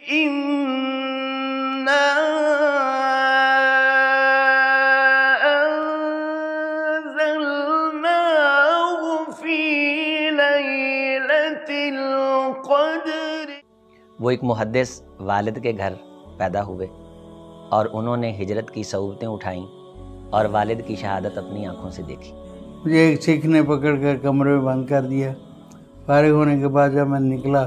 إنا أنزلناه في ليلة القدر. وہ ایک محدث والد کے گھر پیدا ہوئے اور انہوں نے ہجرت کی صعوبتیں اٹھائیں اور والد کی شہادت اپنی آنکھوں سے دیکھی. مجھے ایک سکھ نے پکڑ کر کمرے میں بند کر دیا. فارغ ہونے کے بعد جب میں نکلا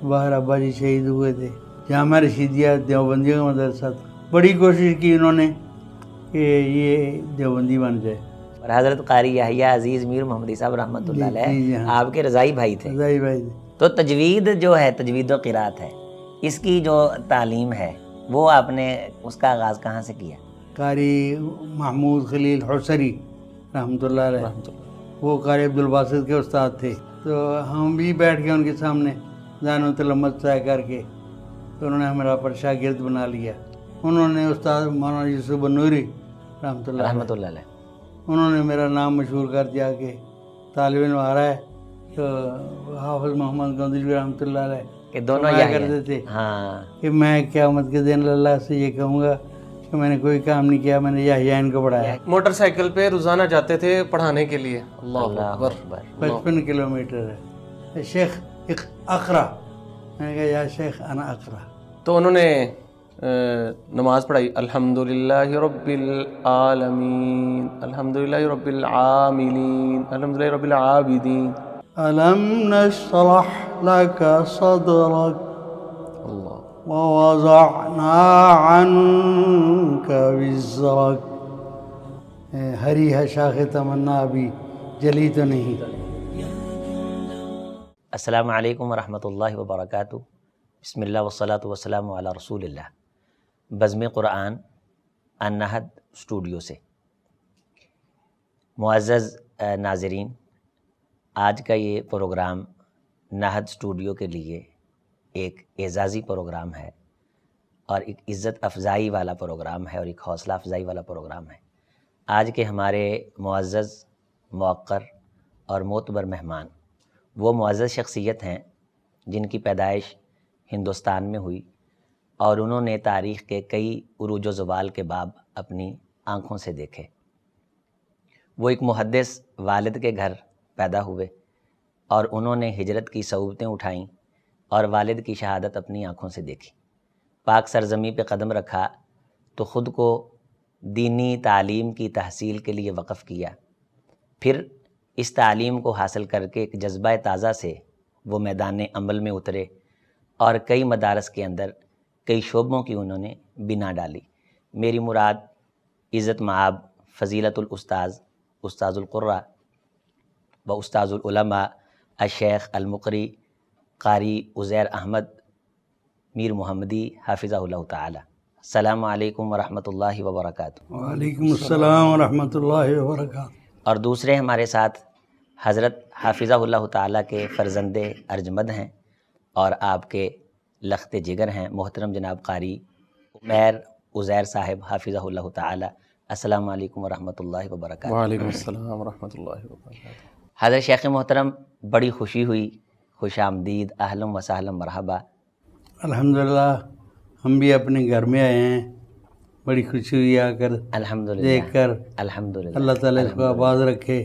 باہر ابا جی شہید ہوئے تھے. جامعہ رشیدیہ دیوبندیوں کا مدرسہ تھا. بڑی کوشش کی انہوں نے کہ یہ دیوبندی بن جائے. اور حضرت قاری یحییٰ عزیز میر محمدی صاحب رحمۃ اللہ علیہ آپ کے رضائی بھائی تھے. رضائی بھائی تھے. تو تجوید جو ہے، تجوید و قرات ہے، اس کی جو تعلیم ہے وہ آپ نے اس کا آغاز کہاں سے کیا؟ قاری محمود خلیل حسری رحمۃ اللہ علیہ، وہ قاری عبدالباسط کے استاد تھے. تو ہم بھی بیٹھ کے ان کے سامنے دان و تلمت طے کر کے تو انہوں نے ہمارا پر شاگرد بنا لیا. انہوں نے استاد مولانا یوسف بنوری رحمۃ اللہ علیہ انہوں نے میرا نام مشہور کر دیا کہ طالب علم آ رہا ہے. تو حافظ محمد گندجوی رحمۃ اللہ علیہ کہ دونوں کرتے تھے ہاں کہ میں قیامت کے دن اللہ سے یہ کہوں گا کہ میں نے کوئی کام نہیں کیا، میں نے یحییٰ کو پڑھایا. موٹر سائیکل پہ روزانہ جاتے تھے پڑھانے کے لیے. اللہ اکبر. 55 کلومیٹر ہے. شیخ اقرا، میں نے کہا یا شیخ انا اقرا. تو انہوں نے نماز پڑھائی الحمدللہ رب العالمین، الحمدللہ رب العاملین، الحمدللہ رب العابدین. ألم نشرح لك صدرك ووضعنا عنك وزرك. ہری ہے شاخ تمنا ابھی جلی تو نہیں. السلام علیکم ورحمۃ اللہ وبرکاتہ. بسم اللہ والصلاۃ والسلام علی رسول اللہ. بزم قرآن النہد اسٹوڈیو سے معزز ناظرین، آج کا یہ پروگرام نہد اسٹوڈیو کے لیے ایک اعزازی پروگرام ہے اور ایک عزت افزائی والا پروگرام ہے اور ایک حوصلہ افزائی والا پروگرام ہے. آج کے ہمارے معزز، موقر اور معتبر مہمان وہ معزز شخصیت ہیں جن کی پیدائش ہندوستان میں ہوئی اور انہوں نے تاریخ کے کئی عروج و زوال کے باب اپنی آنکھوں سے دیکھے. وہ ایک محدث والد کے گھر پیدا ہوئے اور انہوں نے ہجرت کی صعوبتیں اٹھائیں اور والد کی شہادت اپنی آنکھوں سے دیکھی. پاک سرزمین پہ قدم رکھا تو خود کو دینی تعلیم کی تحصیل کے لیے وقف کیا. پھر اس تعلیم کو حاصل کر کے ایک جذبہ تازہ سے وہ میدان عمل میں اترے اور کئی مدارس کے اندر کئی شعبوں کی انہوں نے بنا ڈالی. میری مراد عزت مآب فضیلت الاستاذ، استاذ القراء و استاذ العلماء الشیخ المقری قاری عزیر احمد میر محمدی حافظہ اللہ تعالی. السلام علیکم ورحمۃ اللہ وبرکاتہ. وعلیکم السلام ورحمۃ اللہ وبرکاتہ. اور دوسرے ہمارے ساتھ حضرت حافظہ اللہ تعالی کے فرزند ارجمند ہیں اور آپ کے لخت جگر ہیں محترم جناب قاری عمیر عزیر صاحب حافظہ اللہ تعالی. السلام علیکم ورحمۃ اللہ وبرکاتہ. وعلیکم السلام ورحمۃ اللہ وبرکاتہ. حضرت شیخ محترم، بڑی خوشی ہوئی، خوش آمدید، اہلا و سہلا مرحبا. الحمدللہ ہم بھی اپنے گھر میں آئے ہیں، بڑی خوشی ہوئی آ کر الحمدللہ دیکھ کر. الحمدللہ. اللہ تعالیٰ اس کو آباد رکھے،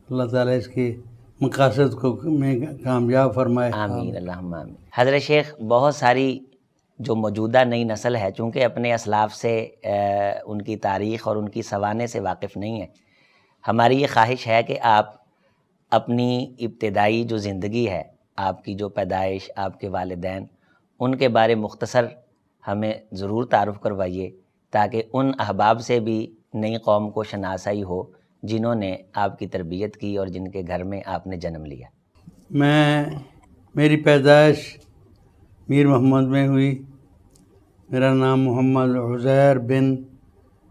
اللہ تعالیٰ اس کے مقاصد کو میں کامیاب فرمائے. آمین اللہم آمین. حضرت شیخ، بہت ساری جو موجودہ نئی نسل ہے چونکہ اپنے اسلاف سے ان کی تاریخ اور ان کی سوانح سے واقف نہیں ہے، ہماری یہ خواہش ہے کہ آپ اپنی ابتدائی جو زندگی ہے، آپ کی جو پیدائش، آپ کے والدین، ان کے بارے مختصر ہمیں ضرور تعارف کروائیے تاکہ ان احباب سے بھی نئی قوم کو شناسائی ہو جنہوں نے آپ کی تربیت کی اور جن کے گھر میں آپ نے جنم لیا. میری پیدائش میر محمد میں ہوئی. میرا نام محمد عزیر بن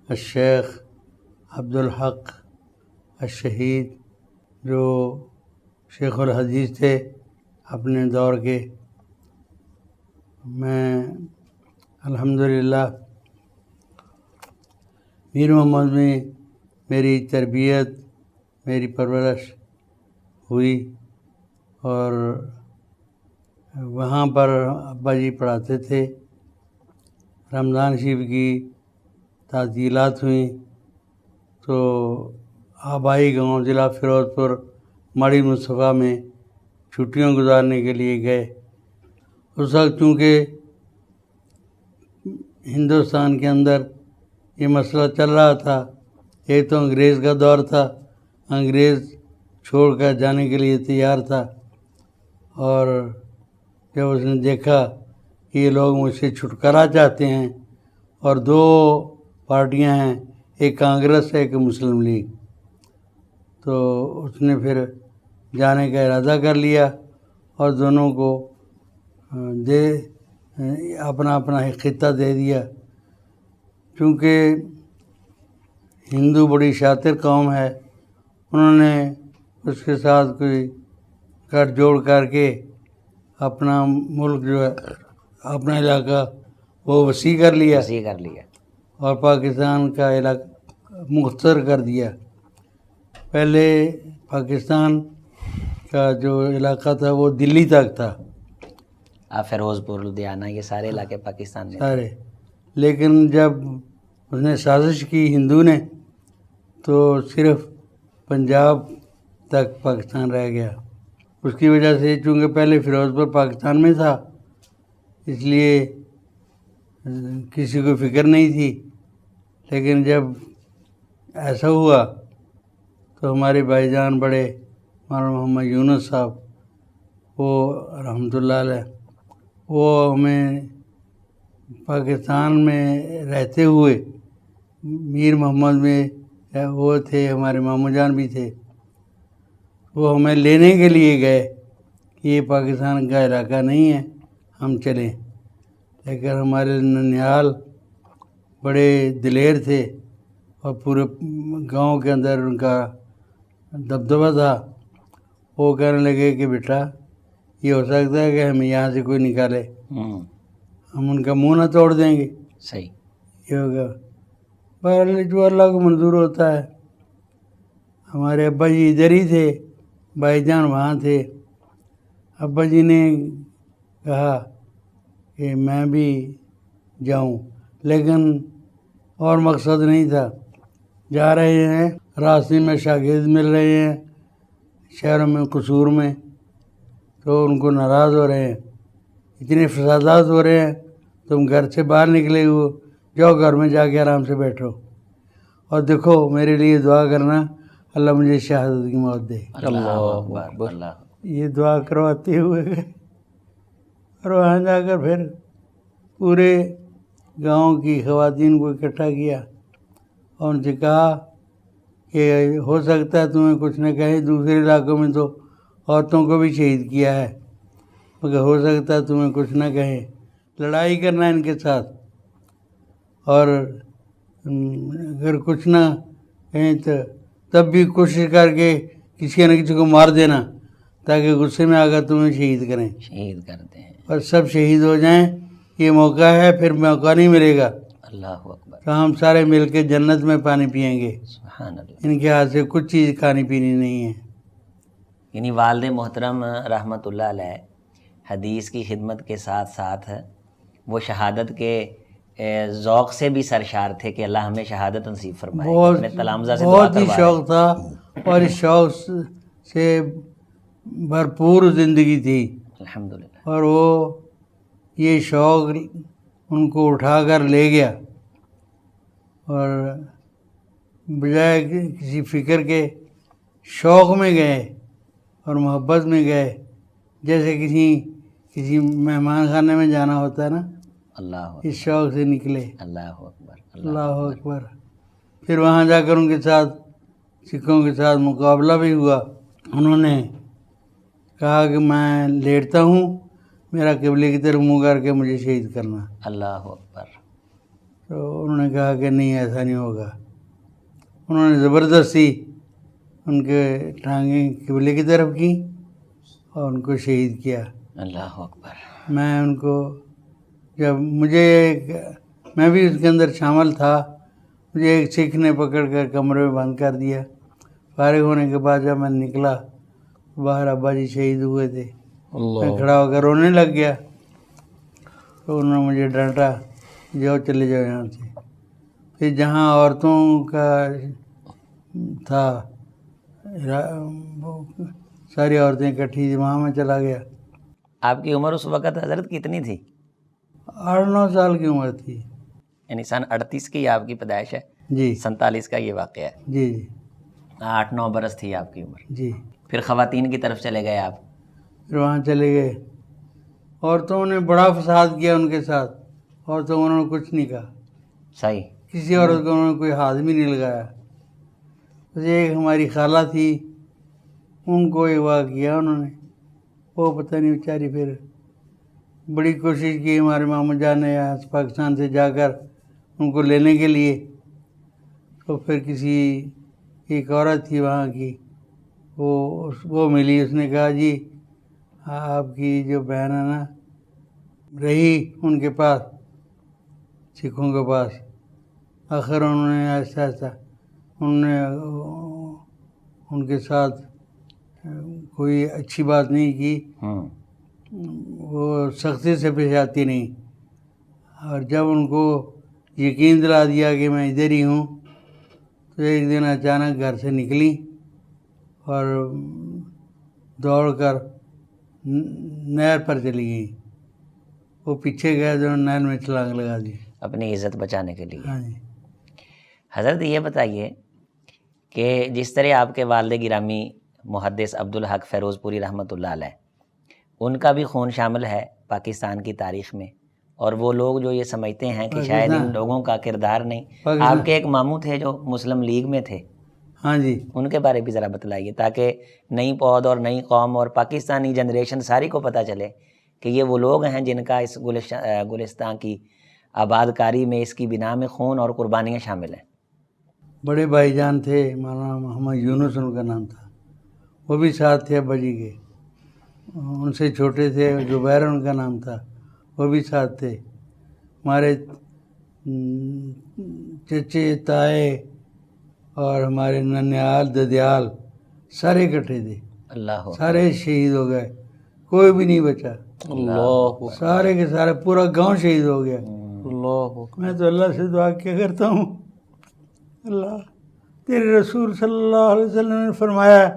الشیخ عبدالحق الشہید، جو شیخ الحدیث تھے اپنے دور کے. میں الحمدللہ میر محمد میں میری تربیت، میری پرورش ہوئی اور وہاں پر ابا جی پڑھاتے تھے. رمضان شریف کی تعطیلات ہوئیں تو آبائی گاؤں ضلع فیروز پور ماڑی مصطفیٰ میں چھٹیاں گزارنے کے لیے گئے. اس وقت چونکہ ہندوستان کے اندر یہ مسئلہ چل رہا تھا، ایک تو انگریز کا دور تھا، انگریز چھوڑ کر جانے کے لیے تیار تھا، اور جب اس نے دیکھا کہ یہ لوگ مجھ سے چھٹکارا چاہتے ہیں اور دو پارٹیاں ہیں، ایک کانگریس ہے ایک مسلم لیگ، تو اس نے پھر جانے کا ارادہ کر لیا اور دونوں کو اپنا اپنا خطہ دے دیا. چونکہ ہندو بڑی شاطر قوم ہے، انہوں نے اس کے ساتھ کوئی گٹھ جوڑ کر کے اپنا ملک جو ہے، اپنا علاقہ وہ وسیع کر لیا اور پاکستان کا علاقہ مختصر کر دیا. پہلے پاکستان کا جو علاقہ تھا وہ دلی تک تھا، فیروز پور، لدھیانہ، یہ سارے علاقے پاکستان میں سارے. لیکن جب اس نے سازش کی ہندو نے تو صرف پنجاب تک پاکستان رہ گیا. اس کی وجہ سے چونکہ پہلے فیروز پور پاکستان میں تھا، اس لیے کسی کو فکر نہیں تھی. لیکن جب ایسا ہوا تو ہمارے بھائی جان بڑے مولانا محمد یونس صاحب، وہ رحمۃ اللہ علیہ، وہ ہمیں پاکستان میں رہتے ہوئے، میر محمد میں وہ تھے، ہمارے ماموں جان بھی تھے، وہ ہمیں لینے کے لیے گئے کہ یہ پاکستان کا علاقہ نہیں ہے، ہم چلیں. لیکن ہمارے ننیال بڑے دلیر تھے اور پورے گاؤں کے اندر ان کا دبدبہ تھا. وہ کہنے لگے کہ بیٹا یہ ہو سکتا ہے کہ ہمیں یہاں سے کوئی نکالے، ہم ان کا منہ نہ توڑ دیں گے. صحیح. یہ ہوگا بہرحال جو اللہ کو منظور ہوتا ہے. ہمارے ابا جی ادھر ہی تھے، بھائی جان وہاں تھے. ابا جی نے کہا کہ میں بھی جاؤں، لیکن اور مقصد نہیں تھا. جا رہے ہیں، راستے میں شاگرد مل رہے ہیں شہروں میں، قصور میں، تو ان کو ناراض ہو رہے ہیں، اتنے فسادات ہو رہے ہیں، تم گھر سے باہر نکلے ہو، جاؤ گھر میں جا کے آرام سے بیٹھو اور دیکھو میرے لیے دعا کرنا اللہ مجھے شہادت کی موت دے. اللہ اکبر، اللہ. یہ دعا کرواتے ہوئے گئے اور وہاں جا کر پھر پورے گاؤں کی خواتین کو اکٹھا کیا اور ان سے کہا کہ ہو سکتا ہے تمہیں کچھ نہ کہیں، دوسرے علاقوں میں تو عورتوں کو بھی شہید کیا ہے، مگر ہو سکتا ہے تمہیں کچھ نہ کہیں. لڑائی کرنا ان کے ساتھ، اور اگر کچھ نہ کہیں تو تب بھی کوشش کر کے کسی نہ کسی کو مار دینا تاکہ غصے میں آ کر تمہیں شہید کریں. شہید کرتے ہیں. اور سب شہید ہو جائیں، یہ موقع ہے، پھر موقع نہیں ملے گا. اللہ اکبر. تو ہم سارے مل کے جنت میں پانی پئیں گے. سبحان اللہ. ان کے ہاتھ سے کچھ چیز کھانی پینی نہیں ہے. یعنی والد محترم رحمۃ اللہ علیہ حدیث کی خدمت کے ساتھ ساتھ وہ شہادت کے ذوق سے بھی سرشار تھے کہ اللہ ہمیں شہادت نصیب فرمائے. اپنے تلامذہ سے دعا بہت ہی کروا شوق تھا اور اس شوق سے بھرپور زندگی تھی. الحمدللہ. اور وہ یہ شوق ان کو اٹھا کر لے گیا اور بجائے کسی فکر کے شوق میں گئے اور محبت میں گئے، جیسے کسی مہمان خانے میں جانا ہوتا ہے نا، اللہ اس شوق سے نکلے. اللہ اکبر. اللہ اکبر. پھر وہاں جا کر ان کے ساتھ سکھوں کے ساتھ مقابلہ بھی ہوا. انہوں نے کہا کہ میں لیٹتا ہوں، میرا قبلے کی طرف منہ کر کے مجھے شہید کرنا. اللہ اکبر. تو انہوں نے کہا کہ نہیں، ایسا نہیں ہوگا. انہوں نے زبردستی ان کے ٹانگیں قبلے کی طرف کی اور ان کو شہید کیا. اللہ اکبر. میں ان کو جب میں بھی اس کے اندر شامل تھا، مجھے ایک سکھ نے پکڑ کر کمرے میں بند کر دیا. فارغ ہونے کے بعد جب میں نکلا باہر، ابا جی شہید ہوئے تھے. میں کھڑا ہو کر رونے لگ گیا، تو انہوں نے مجھے ڈانٹا، جاؤ چلے جاؤ یہاں سے۔ پھر جہاں عورتوں کا تھا، وہ ساری عورتیں اکٹھی تھی، وہاں میں چلا گیا۔ آپ کی عمر اس وقت حضرت کتنی تھی؟ 8-9 سال کی عمر تھی۔ یعنی سن 38 کی آپ کی پیدائش ہے، جی 47 کا یہ واقعہ ہے۔ جی جی 8-9 برس تھی آپ کی عمر۔ جی پھر خواتین کی طرف چلے گئے آپ؟ پھر وہاں چلے گئے، عورتوں نے بڑا فساد کیا ان کے ساتھ، عورتوں کو انہوں نے کچھ نہیں کہا، صحیح۔ کسی عورت کو انہوں نے کوئی ہاتھ بھی نہیں لگایا۔ بس ایک ہماری خالہ تھی، ان کو اغوا کیا انہوں نے، وہ پتہ نہیں بیچاری، پھر بڑی کوشش کی ہمارے ماموں جان نے یہاں سے پاکستان سے جا کر ان کو لینے کے لیے، تو پھر کسی ایک عورت تھی وہاں کی، وہ ملی، اس نے کہا جی آپ کی جو بہن ہے نا رہی ان کے پاس، سکھوں کے پاس۔ آخر انہوں نے آہستہ آہستہ انہوں نے ان کے ساتھ کوئی اچھی بات نہیں کی، وہ سختی سے پیش آتی نہیں، اور جب ان کو یقین دلا دیا کہ میں ادھر ہی ہوں، تو ایک دن اچانک گھر سے نکلی اور دوڑ کر نہر پر چلی گئی۔ وہ پیچھے گئے تو نہر میں چھلانگ لگا دی۔ اپنی عزت بچانے کے لیے۔ ہاں جی۔ حضرت یہ بتائیے کہ جس طرح آپ کے والد گرامی محدث عبدالحق فیروز پوری رحمۃ اللہ علیہ، ان کا بھی خون شامل ہے پاکستان کی تاریخ میں، اور وہ لوگ جو یہ سمجھتے ہیں کہ شاید ان لوگوں کا کردار نہیں۔ آپ کے ایک ماموں تھے جو مسلم لیگ میں تھے، ہاں جی، ان کے بارے بھی ذرا بتلائیے تاکہ نئی پود اور نئی قوم اور پاکستانی جنریشن ساری کو پتہ چلے کہ یہ وہ لوگ ہیں جن کا اس گلستان کی آباد کاری میں، اس کی بنا میں خون اور قربانیاں شامل ہیں۔ بڑے بھائی جان تھے، مولانا محمد یونس ان کا نام تھا، وہ بھی ساتھ تھے ابا جی کے۔ ان سے چھوٹے تھے زبیر ان کا نام تھا، وہ بھی ساتھ تھے۔ ہمارے چچے تائے اور ہمارے ننیال ددیال سارے اکٹھے تھے، اللہ سارے شہید ہو گئے، کوئی بھی نہیں بچا، اللہ سارے کے سارے، پورا گاؤں شہید ہو گیا۔ اللہ میں تو اللہ سے دعا کیا کرتا ہوں، اللہ تیرے رسول صلی اللہ علیہ وسلم نے فرمایا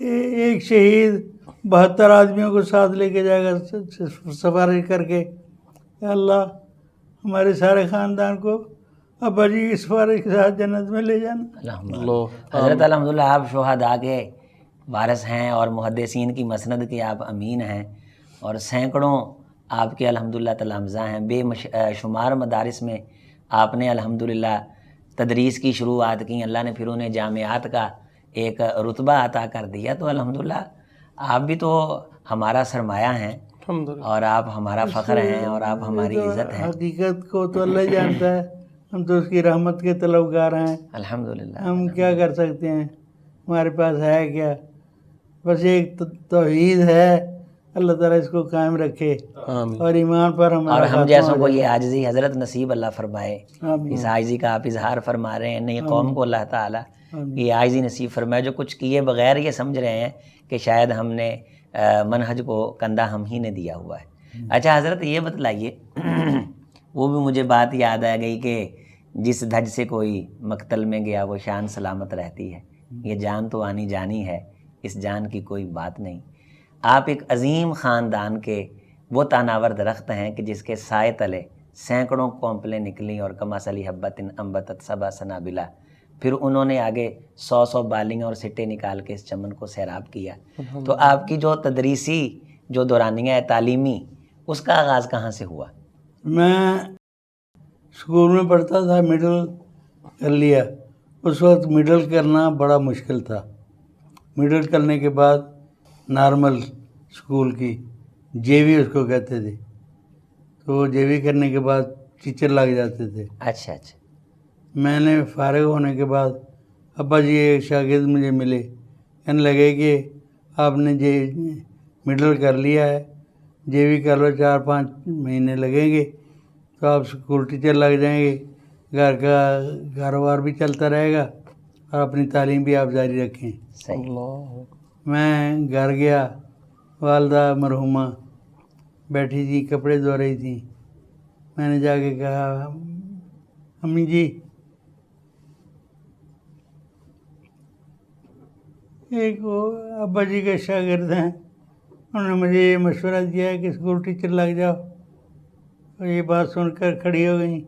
کہ ایک شہید 72 آدمیوں کو ساتھ لے کے جائے گا سفارش کر کے، کہ اللہ ہمارے سارے خاندان کو ابا جی کی سفارش کے ساتھ جنت میں لے جانا۔ اللہ۔ حضرت الحمدللہ آپ شہداء کے وارث ہیں اور محدثین کی مسند کے آپ امین ہیں، اور سینکڑوں آپ کے الحمدللہ تلامذہ ہیں، بے شمار مدارس میں آپ نے الحمدللہ تدریس کی شروعات کی، اللہ نے پھر انہیں جامعات کا ایک رتبہ عطا کر دیا، تو الحمدللہ آپ بھی تو ہمارا سرمایہ ہیں اور آپ ہمارا فخر ہیں اور آپ ہماری عزت ہیں۔ حقیقت کو تو اللہ جانتا ہے، ہم تو اس کی رحمت کے طلبگار ہیں، الحمدللہ۔ ہم کیا کر سکتے ہیں، ہمارے پاس ہے کیا، بس ایک توحید ہے، اللہ تعالیٰ اس کو قائم رکھے اور ایمان پر اور ہمارا ہم جیسوں کو یہ عاجزی حضرت نصیب اللہ فرمائے، آمین۔ اس عاجزی کا آپ اظہار فرما رہے ہیں، نئی قوم کو اللہ تعالیٰ یہ عاجزی نصیب فرمائے، جو کچھ کیے بغیر یہ سمجھ رہے ہیں کہ شاید ہم نے منہج کو کندھا ہم ہی نے دیا ہوا ہے۔ اچھا حضرت یہ بتلائیے، وہ بھی مجھے بات یاد آ گئی کہ جس دھج سے کوئی مقتل میں گیا وہ شان سلامت رہتی ہے، یہ جان تو آنی جانی ہے، اس جان کی کوئی بات نہیں۔ آپ ایک عظیم خاندان کے وہ تاناور درخت ہیں کہ جس کے سائے تلے سینکڑوں کومپلیں نکلیں اور کمثلی حبۃ انبتت سبع سنابلا، پھر انہوں نے آگے 100 بالیاں اور سٹے نکال کے اس چمن کو سیراب کیا۔ تو آپ کی جو تدریسی جو دورانیہ ہے تعلیمی، اس کا آغاز کہاں سے ہوا؟ میں اسکول میں پڑھتا تھا، مڈل کر لیا، اس وقت مڈل کرنا بڑا مشکل تھا۔ مڈل کرنے کے بعد نارمل اسکول کی جے وی اس کو کہتے تھے، تو جے وی کرنے کے بعد ٹیچر لگ جاتے تھے۔ اچھا اچھا۔ میں نے فارغ ہونے کے بعد ابا جی ایک شاگرد مجھے ملے، کہنے لگے کہ آپ نے مڈل کر لیا ہے، جے وی کر لو، 4-5 مہینے لگیں گے تو آپ اسکول ٹیچر لگ جائیں گے، گھر کا کاروبار بھی چلتا رہے گا اور اپنی تعلیم بھی آپ جاری رکھیں۔ صحیح۔ میں گھر گیا والدہ مرحومہ بیٹھی تھی, کپڑے دھو رہی تھی. میں نے جا کے کہا امی جی ایک وہ ابا جی کے شاگرد ہیں, انہوں نے مجھے یہ مشورہ دیا ہے کہ اسکول ٹیچر لگ جاؤ. اور یہ بات سن کر کھڑی ہو گئیں,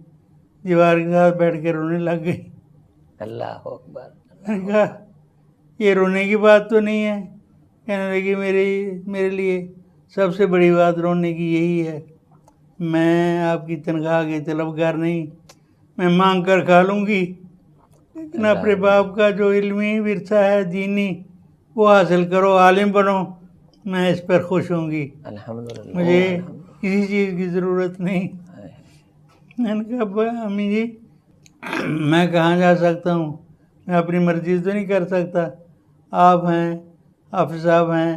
دیوار کے ساتھ بیٹھ کے رونے لگ گئی. اللہ اکبر. میں نے کہا یہ رونے کی بات تو نہیں ہے. کہنے لگی میرے لیے سب سے بڑی بات رونے کی یہی ہے, میں آپ کی تنخواہ کی طلبگار نہیں, میں مانگ کر کھا لوں گی, لیکن اپنے باپ کا جو علمی ورثہ ہے دینی وہ حاصل کرو, عالم بنو, میں اس پر خوش ہوں گی. الحمدللہ. مجھے کسی چیز کی ضرورت نہیں. میں نے کہا ابا امی جی میں کہاں جا سکتا ہوں, میں اپنی مرضی تو نہیں کر سکتا, آپ ہیں حافظ صاحب ہیں,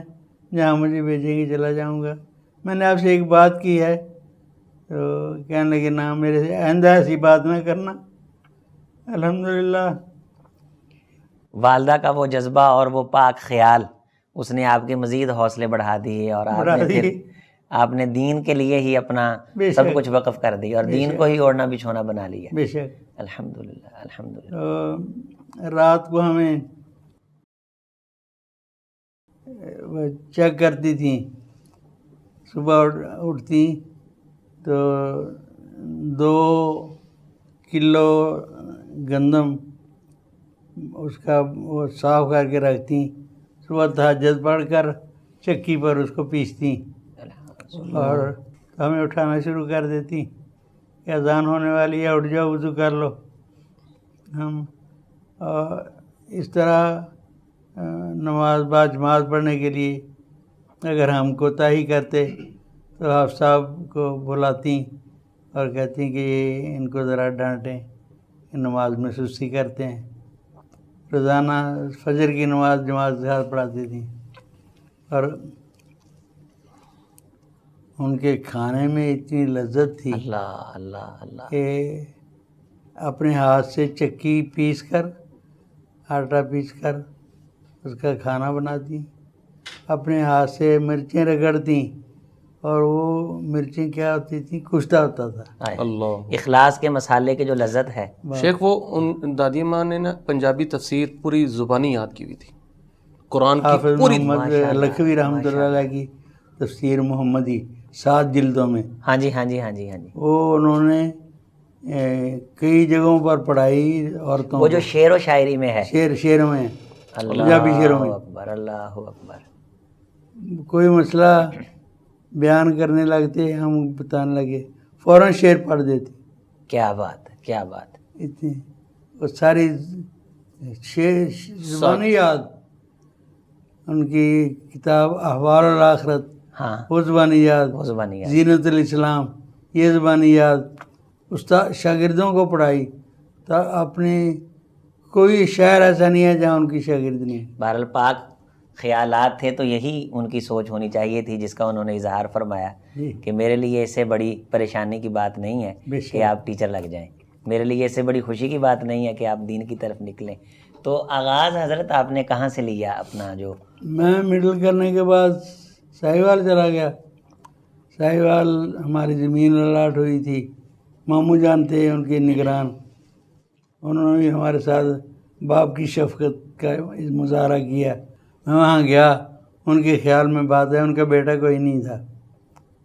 جہاں مجھے بھیجیں گے چلا جاؤں گا. میں نے آپ سے ایک بات کی ہے, تو کہنے لگے نہ میرے سے آئندہ ایسی بات نہ کرنا. الحمدللہ والدہ کا وہ جذبہ اور وہ پاک خیال اس نے آپ کے مزید حوصلے بڑھا دیے, اور آپ نے دین کے لیے ہی اپنا سب کچھ وقف کر دی اور دین کو ہی اوڑھنا بچھونا بنا لیا. بے شک. الحمدللہ الحمدللہ. رات کو ہمیں چیک کرتی تھیں, صبح اٹھتی تو 2 کلو گندم اس کا وہ صاف کر کے رکھتی, صبح تہجد پڑھ کر چکی پر اس کو پیستی اور ہمیں اٹھانا شروع کر دیتی کہ اذان ہونے والی ہے, اٹھ جاؤ وضو کر لو. ہم اس طرح نماز جماعت پڑھنے کے لیے اگر ہم کوتاہی کرتے تو حافظ صاحب کو بلاتی اور کہتی کہ یہ ان کو ذرا ڈانٹیں, نماز میں سستی کرتے ہیں. روزانہ فجر کی نماز جماعت کے ساتھ پڑھاتی تھیں, اور ان کے کھانے میں اتنی لذت تھی اللہ اللہ اللہ کہ اپنے ہاتھ سے چکی پیس کر, آٹا پیس کر اس کا کھانا بناتی, اپنے ہاتھ سے مرچیں رگڑتی, اور وہ مرچیں کیا ہوتی تھیں, کشتہ ہوتا تھا. اللہ. اخلاص کے مسالے کی جو لذت ہے. شیخ وہ ان دادی ماں نے نا پنجابی تفسیر پوری زبانی یاد کی ہوئی تھی, قرآن کی حافظ پوری. محمد لکھوی رحمۃ اللہ علیہ کی تفسیر محمدی 7 جلدوں میں. ہاں جی ہاں جی ہاں جی ہاں جی. وہ انہوں نے کئی جگہوں پر پڑھائی عورتوں وہ جو شعر و شاعری میں ہے, شعروں میں, پنجابی شعروں میں. اکبر اللہ اکبر. کوئی مسئلہ بیان کرنے لگتے, ہم بتانے لگے, فوراً شعر پڑھ دیتی. کیا بات ہے کیا بات ہے. اتنی وہ ساری زبانی یاد. ان کی کتاب احوال الآخرت, ہاں وہ زبانی یاد. وہ زبانی یاد. زینت الاسلام, یہ زبانی یاد. استاد شاگردوں کو پڑھائی تو اپنے کوئی شاعر ایسا نہیں ہے جہاں ان کی شاگرد نہیں. بہرحال پاک خیالات تھے تو یہی ان کی سوچ ہونی چاہیے تھی جس کا انہوں نے اظہار فرمایا کہ میرے لیے اس سے بڑی پریشانی کی بات نہیں ہے کہ آپ ٹیچر لگ جائیں, میرے لیے اس سے بڑی خوشی کی بات نہیں ہے کہ آپ دین کی طرف نکلیں. تو آغاز حضرت آپ نے کہاں سے لیا اپنا جو؟ میں مڈل کرنے کے بعد ساہیوال چلا گیا. ساہیوال ہماری زمین الاٹ ہوئی تھی, ماموں جان تھے ان کے نگران, انہوں نے بھی ہمارے ساتھ باپ کی شفقت کا مظاہرہ کیا. میں وہاں گیا, ان کے خیال میں بات ہے ان کا بیٹا کوئی نہیں تھا,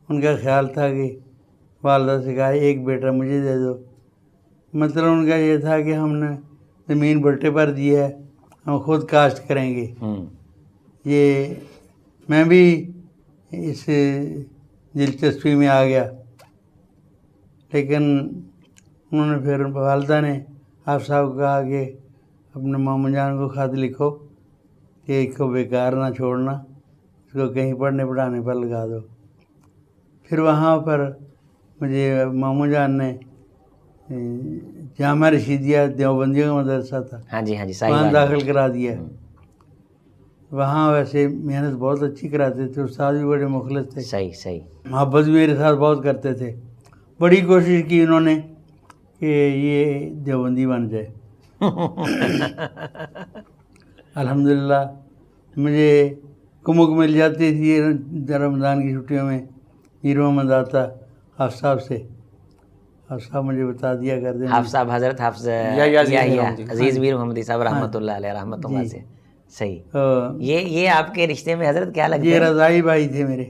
ان کا خیال تھا کہ والدہ سے کہا ایک بیٹا مجھے دے دو. مطلب ان کا یہ تھا کہ ہم نے زمین بٹے پر دی ہے, ہم خود کاشت کریں گے. یہ میں بھی اس دلچسپی میں آ گیا, لیکن انہوں نے پھر والدہ نے آپ صاحب کو کہا کہ اپنے ماموں جان کو خط لکھو کہ اس کو بیکار نہ چھوڑنا, اس کو کہیں پڑھنے پڑھانے پر لگا دو. پھر وہاں پر مجھے ماموں جان نے جامعہ رشیدیہ دیوبندیوں کا مدرسہ تھا, ہاں جی ہاں جی, وہاں داخل کرا دیا. وہاں ویسے محنت بہت اچھی کراتے تھے, استاد بھی بڑے مخلص تھے, صحیح صحیح, محبت بھی میرے ساتھ بہت کرتے تھے. بڑی کوشش کی انہوں نے کہ یہ دیوبندی بن جائے. الحمدللہ مجھے کمک مل جاتی تھی رمضان کی چھٹیوں میں، میر محمد آتا حافظ صاحب سے، حافظ صاحب مجھے بتا دیا کرتے ہیں، حافظ صاحب حضرت حافظ عزیز میر محمدی صاحب رحمۃ اللہ علیہ رحمۃ اللہ سے. صحیح. یہ آپ کے رشتے میں حضرت کیا لگتے یہ ہیں؟ رضائی بھائی تھے میرے.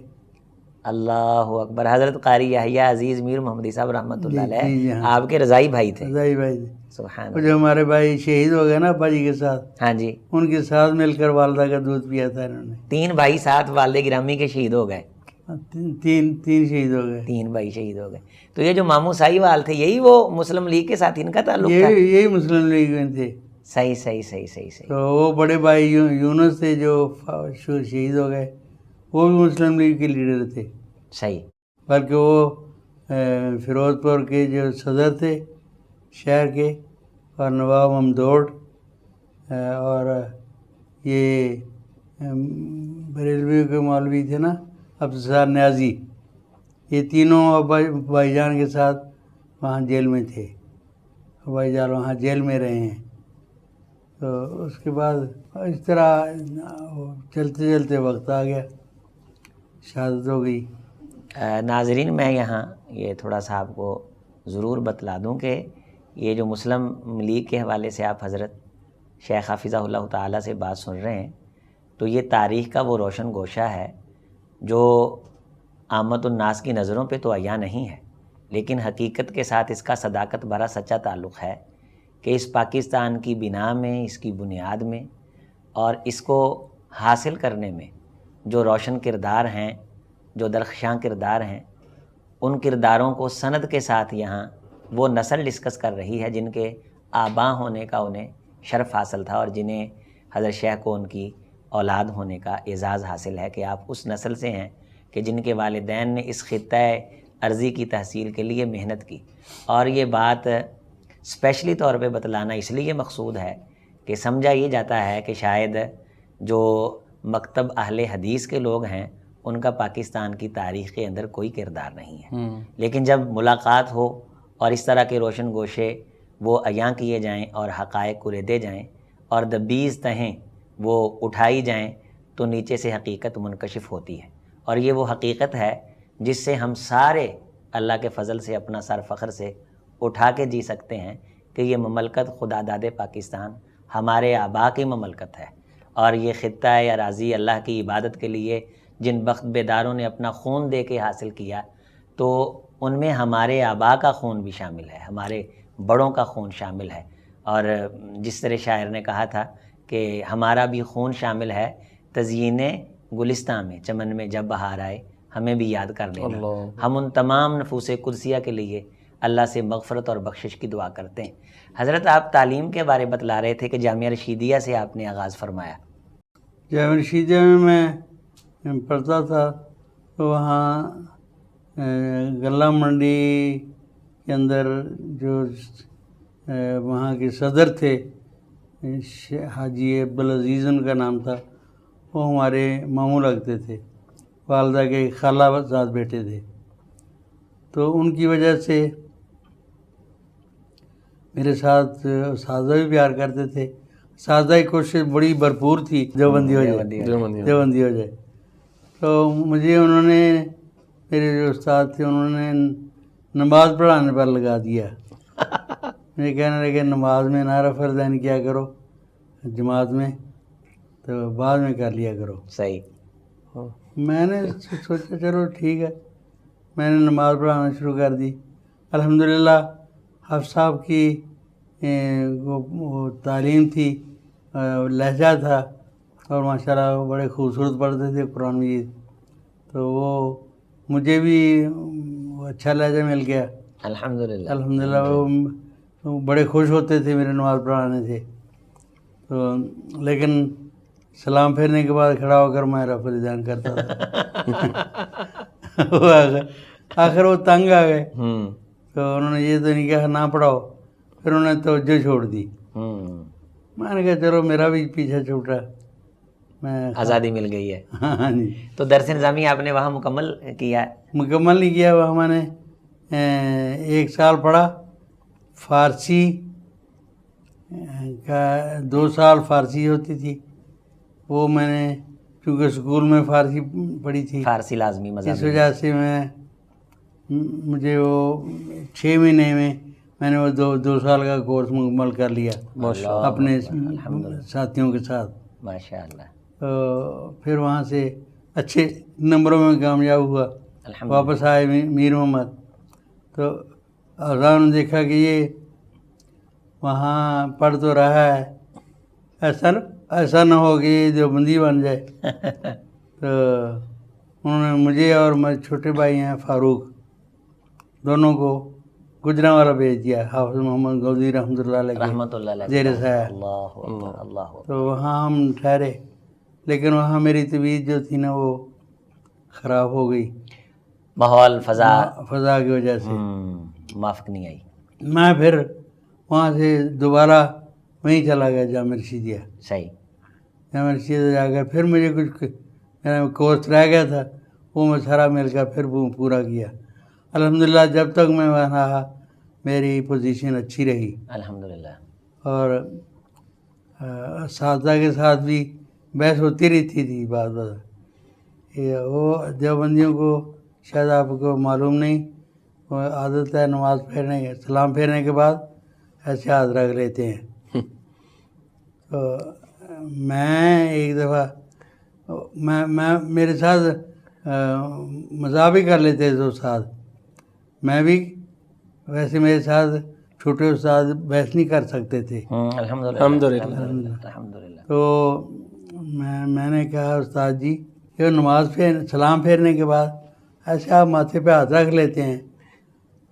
اللہ اکبر. حضرت قاری یحییٰ عزیز میر محمدی صاحب رحمۃ اللہ جی، علیہ ہاں. آپ کے رضائی بھائی تھے. رضائی بھائی تھے. سبحان وہ اللہ. جو ہمارے بھائی شہید ہو گئے نا ابا جی کے ساتھ، ہاں جی. ان کے ساتھ مل کر والدہ کا دودھ پیا تھا انہوں نے. 3 بھائی ساتھ والد گرامی کے شہید ہو گئے. تین شہید ہو گئے. 3 بھائی شہید ہو گئے. تو یہ جو ماموں سائی وال تھے یہی وہ مسلم لیگ کے ساتھ ان کا تعلق تھا؟ یہی مسلم لیگ میں تھے. صحیح صحیح صحیح صحیح صحیح. تو وہ بڑے بھائی یونس تھے جو شہید ہو گئے، وہ بھی مسلم لیگ کے لیڈر تھے. صحیح. بلکہ وہ فیروز پور کے جو صدر تھے شہر کے، اور نواب ممدوٹ اور یہ بریلوی کے مولوی تھے نا عبدالستار نیازی، یہ تینوں بھائی جان کے ساتھ وہاں جیل میں تھے. بھائی جان وہاں جیل میں رہے ہیں. تو اس کے بعد اس طرح چلتے چلتے وقت آ گیا، شہادت ہو گئی. ناظرین میں یہاں یہ تھوڑا سا آپ کو ضرور بتلا دوں کہ یہ جو مسلم لیگ کے حوالے سے آپ حضرت شیخ حافظہ اللہ تعالیٰ سے بات سن رہے ہیں، تو یہ تاریخ کا وہ روشن گوشہ ہے جو عامت الناس کی نظروں پہ تو عیاں نہیں ہے، لیکن حقیقت کے ساتھ اس کا صداقت بھرا سچا تعلق ہے کہ اس پاکستان کی بنا میں، اس کی بنیاد میں اور اس کو حاصل کرنے میں جو روشن کردار ہیں، جو درخشاں کردار ہیں، ان کرداروں کو سند کے ساتھ یہاں وہ نسل ڈسکس کر رہی ہے جن کے آباء ہونے کا انہیں شرف حاصل تھا، اور جنہیں حضرت شیخ کو ان کی اولاد ہونے کا اعزاز حاصل ہے کہ آپ اس نسل سے ہیں کہ جن کے والدین نے اس خطۂ ارضی کی تحصیل کے لیے محنت کی. اور یہ بات اسپیشلی طور پہ بتلانا اس لیے مقصود ہے کہ سمجھا یہ جاتا ہے کہ شاید جو مکتب اہل حدیث کے لوگ ہیں ان کا پاکستان کی تاریخ کے اندر کوئی کردار نہیں ہے، لیکن جب ملاقات ہو اور اس طرح کے روشن گوشے وہ عیاں کیے جائیں اور حقائق کریدے جائیں اور دبیز تہیں وہ اٹھائی جائیں تو نیچے سے حقیقت منکشف ہوتی ہے. اور یہ وہ حقیقت ہے جس سے ہم سارے اللہ کے فضل سے اپنا سر فخر سے اٹھا کے جی سکتے ہیں کہ یہ مملکت خدا داد پاکستان ہمارے آباء کی مملکت ہے، اور یہ خطہ اراضی اللہ کی عبادت کے لیے جن بخت بیداروں نے اپنا خون دے کے حاصل کیا، تو ان میں ہمارے آباء کا خون بھی شامل ہے، ہمارے بڑوں کا خون شامل ہے. اور جس طرح شاعر نے کہا تھا کہ ہمارا بھی خون شامل ہے تزئین گلستان میں، چمن میں جب بہار آئے ہمیں بھی یاد کر لینا. ہم ان تمام نفوس قدسیہ کے لیے اللہ سے مغفرت اور بخشش کی دعا کرتے ہیں. حضرت آپ تعلیم کے بارے بتلا رہے تھے کہ جامعہ رشیدیہ سے آپ نے آغاز فرمایا. جامعہ رشیدیہ میں پڑھتا تھا، تو وہاں غلہ منڈی کے اندر جو وہاں کے صدر تھے حاجی عبدالعزیز ان کا نام تھا، وہ ہمارے ماموں لگتے تھے، والدہ کے خالہ زاد بیٹے تھے. تو ان کی وجہ سے میرے ساتھ اساتذہ بھی پیار کرتے تھے. اساتذہ کی کوشش بڑی بھرپور تھی دیوبندی ہو جائے. تو مجھے انہوں نے، میرے جو استاد تھے انہوں نے نماز پڑھانے پر لگا دیا. مجھے کہنے لگے نماز میں نعرہ فرضین کیا کرو جماعت میں، تو بعد میں کر لیا کرو. صحیح. میں نے سوچا چلو ٹھیک ہے، میں نے نماز پڑھانا شروع کر دی. الحمدللہ حافظ صاحب کی وہ تعلیم تھی، لہجہ تھا، اور ماشاءاللہ وہ بڑے خوبصورت پڑھتے تھے قرآن مجید. تو وہ مجھے بھی اچھا لہجہ مل گیا الحمدللہ. وہ بڑے خوش ہوتے تھے میرے نماز پڑھانے سے. تو لیکن سلام پھیرنے کے بعد کھڑا ہو کر میں رفع الیدین کرتا تھا. آخر وہ تنگ آ گئے، تو انہوں نے یہ تو نہیں کہا نہ پڑھاؤ، پھر انہوں نے توجہ چھوڑ دی. میں نے کہا چلو میرا بھی پیچھا چھوٹا، میں آزادی مل گئی ہے. ہاں جی. تو درس نظامی آپ نے وہاں مکمل کیا؟ مکمل نہیں کیا، وہاں میں نے 1 سال پڑھا. فارسی کا 2 سال فارسی ہوتی تھی، وہ میں نے چونکہ اسکول میں فارسی پڑھی تھی، فارسی لازمی اس مضامین. وجہ سے مجھے وہ 6 مہینے میں نے وہ 2 سال کا کورس مکمل کر لیا اپنے ساتھیوں کے ساتھ. ماشاء اللہ. تو پھر وہاں سے اچھے نمبروں میں کامیاب ہوا. واپس آئے میر محمد، تو اذان نے دیکھا کہ یہ وہاں پڑھ تو رہا ہے، ایسا نہ ہو کہ یہ دیوبندی بن جائے. تو انہوں نے مجھے اور میرے چھوٹے بھائی ہیں فاروق، دونوں کو گجرانوالا بھیج دیا. حافظ محمد گودی رحمۃ اللہ علیہ رحمۃ اللہ علیہ. زیر سایہ. اللہ اکبر، اللہ اکبر. تو وہاں ہم ٹھہرے، لیکن وہاں میری طبیعت جو تھی نا وہ خراب ہو گئی، ماحول فضا کی وجہ سے موافق نہیں آئی. میں پھر وہاں سے دوبارہ وہیں چلا گیا جامعہ رشیدیہ. صحیح. جامعہ رشیدیہ جا کر پھر مجھے کچھ میرا کورس رہ گیا تھا، وہ میں سارا مل کر پھر پورا کیا. الحمدللہ جب تک میں وہاں رہا میری پوزیشن اچھی رہی، الحمدللہ. اور اساتذہ کے ساتھ بھی بحث ہوتی رہتی تھی. بات وہ دیوبندیوں کو شاید آپ کو معلوم نہیں، وہ عادت ہے نماز پھیرنے کے سلام پھیرنے کے بعد ایسے ہاتھ رکھ لیتے ہیں. تو میں ایک دفعہ میں میرے ساتھ مذاق بھی کر لیتے تھے استاد، میں بھی ویسے میرے ساتھ چھوٹے استاد بحث نہیں کر سکتے تھے. الحمدللہ. تو میں نے کہا استاد جی یہ نماز سلام پھیرنے کے بعد ایسے آپ ماتھے پہ ہاتھ رکھ لیتے ہیں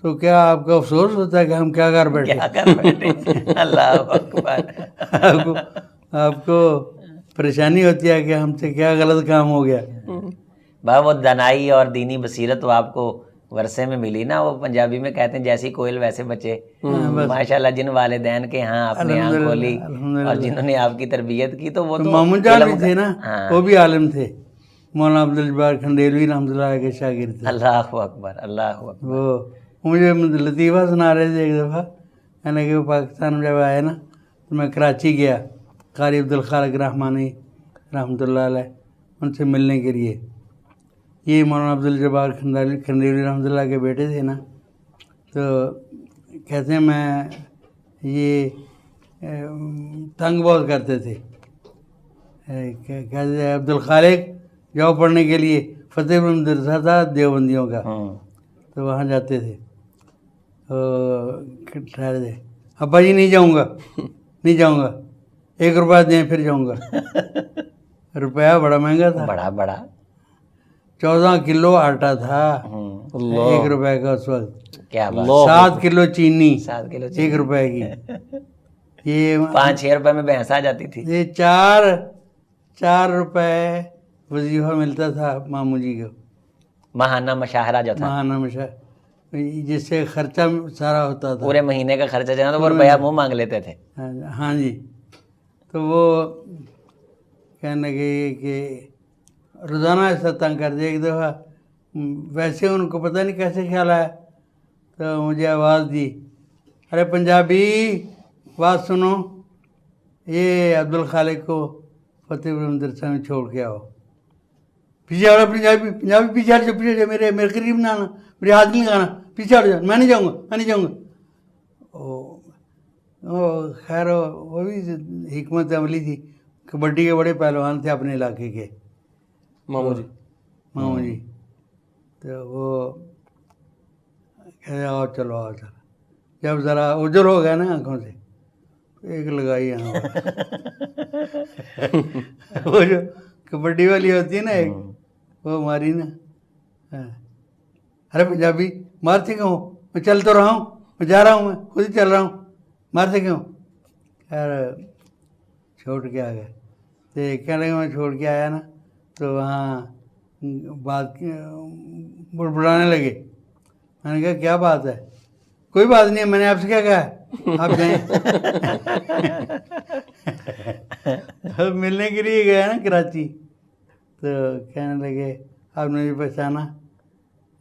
تو کیا آپ کو افسوس ہوتا ہے کہ ہم کیا کر بیٹھے؟ اللہ اکبر. آپ کو پریشانی ہوتی ہے کہ ہم سے کیا غلط کام ہو گیا؟ وہ دنائی اور دینی بصیرت وہ آپ کو ورثے میں ملی نا. وہ پنجابی میں کہتے ہیں جیسی کوئل ویسے بچے. ماشاءاللہ جن والدین کے ہاں آپ نے آنکھ کھولی اور جنہوں نے آپ کی تربیت کی تو وہ تو مامون جان بھی تھے نا، وہ بھی عالم تھے، مولانا عبدالجبار کھنڈیلوی رحمۃ اللہ علیہ کے شاگرد تھے. اللہ اکبر، اللہ اکبر. وہ مجھے لطیفہ سنا رہے تھے ایک دفعہ، یعنی کہ وہ پاکستان میں جب آئے نا تو میں کراچی گیا قاری عبدالخالق رحمانی رحمۃ اللہ علیہ ان سے ملنے کے لیے. یہ مولانا عبدالجبار کھنڈیلوی رحمۃ اللہ کے بیٹے تھے نا. تو کہتے ہیں میں یہ تنگ بہت کرتے تھے، کہتے تھے عبدالخالق جاؤ پڑھنے کے لیے. فتح پور مدرسہ تھا دیوبندیوں کا، تو وہاں جاتے تھے. ٹھہرے تھے، ابا جی نہیں جاؤں گا، نہیں جاؤں گا، 1 روپیہ دیں پھر جاؤں گا. روپیہ بڑا مہنگا تھا، بڑا 14 کلو آٹا تھا 1 روپے کا اس وقت. کیا بات. 7 کلو چینی 7 کلو 1 روپے کی. یہ 5-6 روپے میں بھینس آ جاتی تھی. یہ 4 روپے وظیفہ ملتا تھا ماموں جی کو، ماہانہ مشاہرہ جو تھا، ماہانہ مشاہرہ، جس سے خرچہ سارا ہوتا تھا. پورے مہینے کا خرچہ جانا تو وہ روپیہ منہ مانگ لیتے تھے. ہاں جی. تو وہ کہنے لگے کہ روزانہ ایسا تنگ کر دیا. ایک دفعہ ویسے ان کو پتہ نہیں کیسے خیال آیا تو مجھے آواز دی، ارے پنجابی بات سنو، یہ عبدالخالق کو فتح پور مدرسہ میں چھوڑ کے آؤ. پیچھے آ رہا پنجابی پیچھے ہٹ جاؤ، پیچھے جاؤ، میرے قریب نہ آنا، میرے ہاتھ نہیں لگانا، پیچھے ہٹ جاؤ، میں نہیں جاؤں گا، میں نہیں جاؤں گا. خیر وہ بھی حکمت عملی تھی. کبڈی کے بڑے پہلوان تھے اپنے علاقے کے ماموں جی. تو وہ کہتے آؤ چلو آؤ چلو. جب ذرا اجر ہو گیا نا آنکھوں سے، ایک لگائی یہاں وہ جو کبڈی والی ہوتی ہے نا ایک، وہ ماری نا. ارے پنجابی مارتے کیوں؟ میں چل تو رہا ہوں، میں جا رہا ہوں، میں خود ہی چل رہا ہوں، مارتے کیوں؟ خیر چھوڑ کے آ گئے. تو کہنے لگے میں چھوڑ کے آیا نا تو وہاں بات بڑبڑانے لگے. میں نے کہا کیا بات ہے؟ کوئی بات نہیں ہے، میں نے آپ سے کیا کہا ہے، آپ جائیں. ملنے کے لیے گیا نا کراچی تو کہنے لگے آپ نے بھی پہچانا؟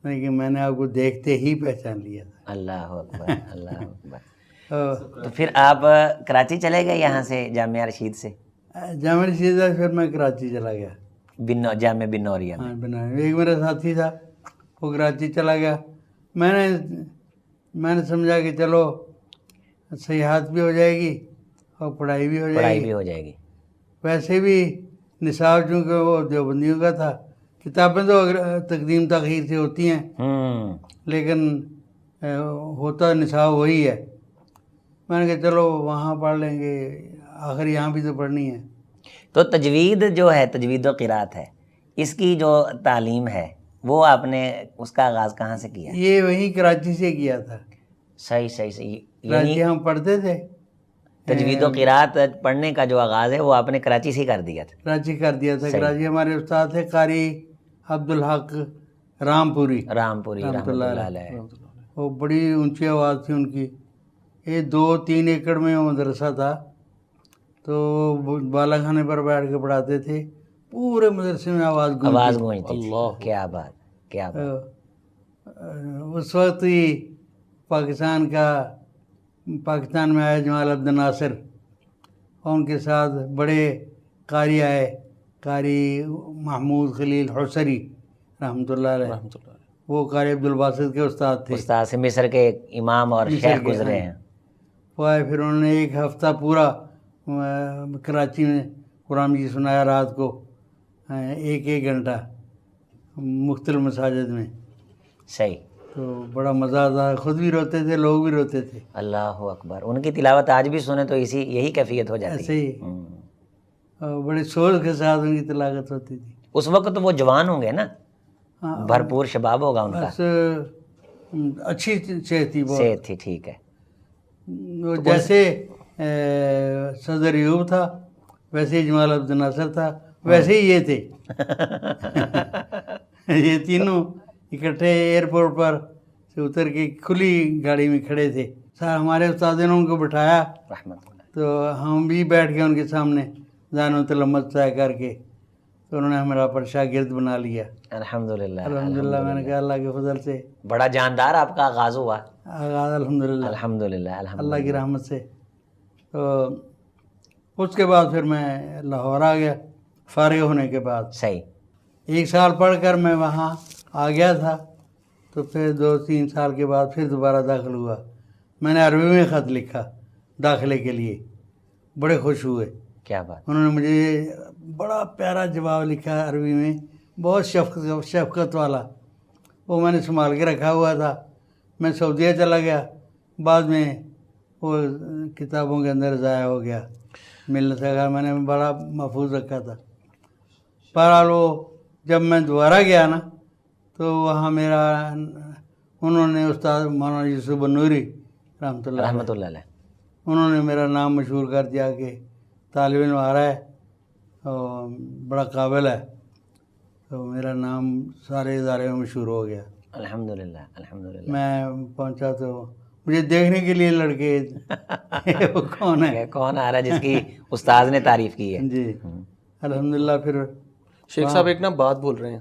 لیکن میں نے آپ کو دیکھتے ہی پہچان لیا تھا. اللہ اکبر، اللہ اکبر. تو پھر آپ کراچی چلے گئے یہاں سے جامعہ رشید سے؟ جامعہ رشید سے پھر میں کراچی چلا گیا. جامع بنوریا میں. ہاں بنا. ایک میرا ساتھی تھا وہ کراچی چلا گیا. میں نے سمجھا کہ چلو سیاحت بھی ہو جائے گی اور پڑھائی بھی ہو جائے پڑھائی گی. بھی ہو جائے گی. ویسے بھی نصاب چونکہ وہ دیوبندیوں کا تھا، کتابیں تو تقدیم تاخیر سے ہوتی ہیں لیکن ہوتا نصاب وہی ہے. میں نے کہا چلو وہاں پڑھ لیں گے، آخر یہاں بھی تو پڑھنی ہے. تو تجوید جو ہے، تجوید و قرات ہے، اس کی جو تعلیم ہے وہ آپ نے اس کا آغاز کہاں سے کیا؟ یہ وہیں کراچی سے کیا تھا. صحیح صحیح صحیح. کراچی یعنی ہم پڑھتے تھے. تجوید و قرات پڑھنے کا جو آغاز ہے وہ آپ نے کراچی سے ہی کر دیا تھا. کراچی کر دیا تھا. صحیح. کراچی ہمارے استاد تھے قاری عبدالحق رامپوری رامپوری رحمۃ اللہ علیہ. وہ بڑی اونچی آواز تھی ان کی. یہ 2-3 ایکڑ میں وہ مدرسہ تھا، تو بالا خانے پر بیٹھ کے پڑھاتے تھے. پورے مدرسے میں آواز گونجتی تھی. کیا بات، کیا بات. اس وقت ہی پاکستان میں آئے جمال عبد الناصر، اور ان کے ساتھ بڑے قاری آئے، قاری محمود خلیل حسری رحمۃ اللہ علیہ. وہ قاری عبدالباسط کے استاد تھے. استاد سے مصر کے امام اور شیخ گزرے ہیں. وہ آئے، پھر انہوں نے ایک ہفتہ پورا کراچی میں قرآن مجید سنایا رات کو 1 گھنٹہ مختلف مساجد میں. صحیح. تو بڑا مزہ آتا، خود بھی روتے تھے، لوگ بھی روتے تھے. اللہ اکبر. ان کی تلاوت آج بھی سنیں تو یہی کیفیت ہو جاتی ہے. ایسے ہی بڑے سوز کے ساتھ ان کی تلاوت ہوتی تھی. اس وقت تو وہ جوان ہوں گے نا، ہاں، بھرپور شباب ہوگا ان کا. بس اچھی صحت تھی، بہت صحت تھی. ٹھیک ہے. وہ جیسے صدر ایوب تھا ویسے ہی جمال عبد الناصر تھا، ویسے ہی یہ تھے. یہ تینوں اکٹھے ایئرپورٹ پر سے اتر کے کھلی گاڑی میں کھڑے تھے. ہمارے استاد نے ان کو بٹھایا رحمت اللہ. تو ہم بھی بیٹھ گئے ان کے سامنے زان و تلمت طے کر کے. تو انہوں نے ہمارا پر شاگرد بنا لیا. الحمدللہ. الحمدللہ. میں نے کہا اللہ کے فضل سے بڑا جاندار آپ کا آغاز ہوا. آغاز الحمدللہ الحمدللہ. اللہ کی رحمت سے. تو اس کے بعد پھر میں لاہور آ گیا فارغ ہونے کے بعد. صحیح. 1 سال پڑھ کر میں وہاں آ گیا تھا. تو پھر 2-3 سال کے بعد پھر دوبارہ داخل ہوا. میں نے عربی میں خط لکھا داخلے کے لیے. بڑے خوش ہوئے. کیا بات. انہوں نے مجھے بڑا پیارا جواب لکھا عربی میں، بہت شفقت والا. وہ میں نے سنبھال کے رکھا ہوا تھا. میں سعودیہ چلا گیا، بعد میں وہ کتابوں کے اندر ضائع ہو گیا، مل نہ سکا. میں نے بڑا محفوظ رکھا تھا. بہرحال وہ جب میں دوبارہ گیا نا تو وہاں انہوں نے استاد مولانا یوسف بنوری رحمۃ اللہ علیہ، انہوں نے میرا نام مشہور کر دیا کہ طالب علم آ رہا ہے اور بڑا قابل ہے. تو میرا نام سارے ادارے میں مشہور ہو گیا. الحمدللہ. الحمدللہ. میں پہنچا تو مجھے دیکھنے کے لیے لڑکے وہ کون ہے، کون آ رہا ہے جس کی استاد نے تعریف کی ہے. جی الحمدللہ. پھر شیخ صاحب ایک نا بات بول رہے ہیں،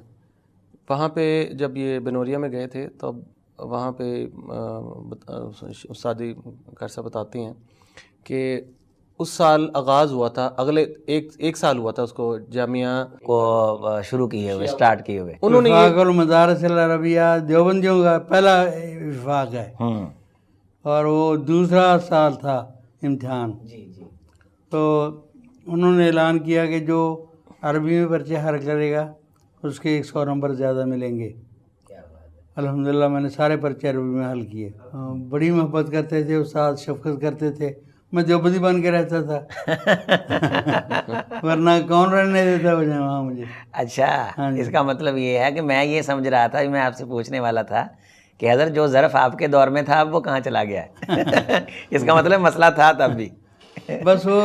وہاں پہ جب یہ بنوریا میں گئے تھے تب وہاں پہ استاد گھر سے بتاتے ہیں کہ اس سال آغاز ہوا تھا، اگلے ایک سال ہوا تھا اس کو جامعہ کو شروع کیے ہوئے، اسٹارٹ کیے ہوئے. انہوں نے وفاق المدارس العربیہ دیوبندیوں کا پہلا وفاق ہے، اور وہ دوسرا سال تھا امتحان. تو انہوں نے اعلان کیا کہ جو عربی میں پرچے حل کرے گا اس کے 100 نمبر زیادہ ملیں گے. الحمدللہ میں نے سارے پرچے عربی میں حل کیے. بڑی محبت کرتے تھے استاد، شفقت کرتے تھے. میں دیوبندی بن کے رہتا تھا ورنہ کون رہنے دیتا وہاں مجھے. اچھا، اس کا مطلب یہ ہے کہ میں یہ سمجھ رہا تھا، میں آپ سے پوچھنے والا تھا کہ حضرت جو ظرف آپ کے دور میں تھا اب وہ کہاں چلا گیا ہے. اس کا مطلب مسئلہ تھا تب بھی. بس وہ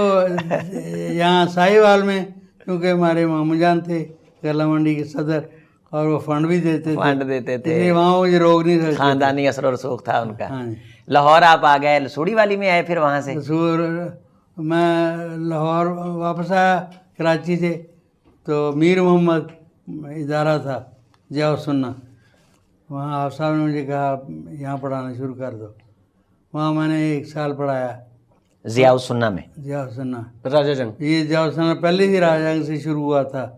یہاں ساہیوال میں کیونکہ ہمارے ماموں جان تھے کیرلا منڈی کے صدر، اور وہ فنڈ بھی دیتے تھے وہاں مجھے روک نہیں سکتے. خاندانی اثر و رسوخ تھا ان کا. ہاں جی. لاہور آپ آ گئے، سوڑی والی میں آئے، پھر وہاں سے میں لاہور واپس آیا کراچی سے. تو میر محمد ادارہ تھا ضیاء السنہ، وہاں آپ صاحب نے مجھے کہا یہاں پڑھانا شروع کر دو. وہاں میں نے 1 سال پڑھایا ضیاء السنہ میں. ضیاء السنہ راجہ جنگ. یہ ضیاء السنہ پہلے ہی راجہ جنگ سے شروع ہوا تھا،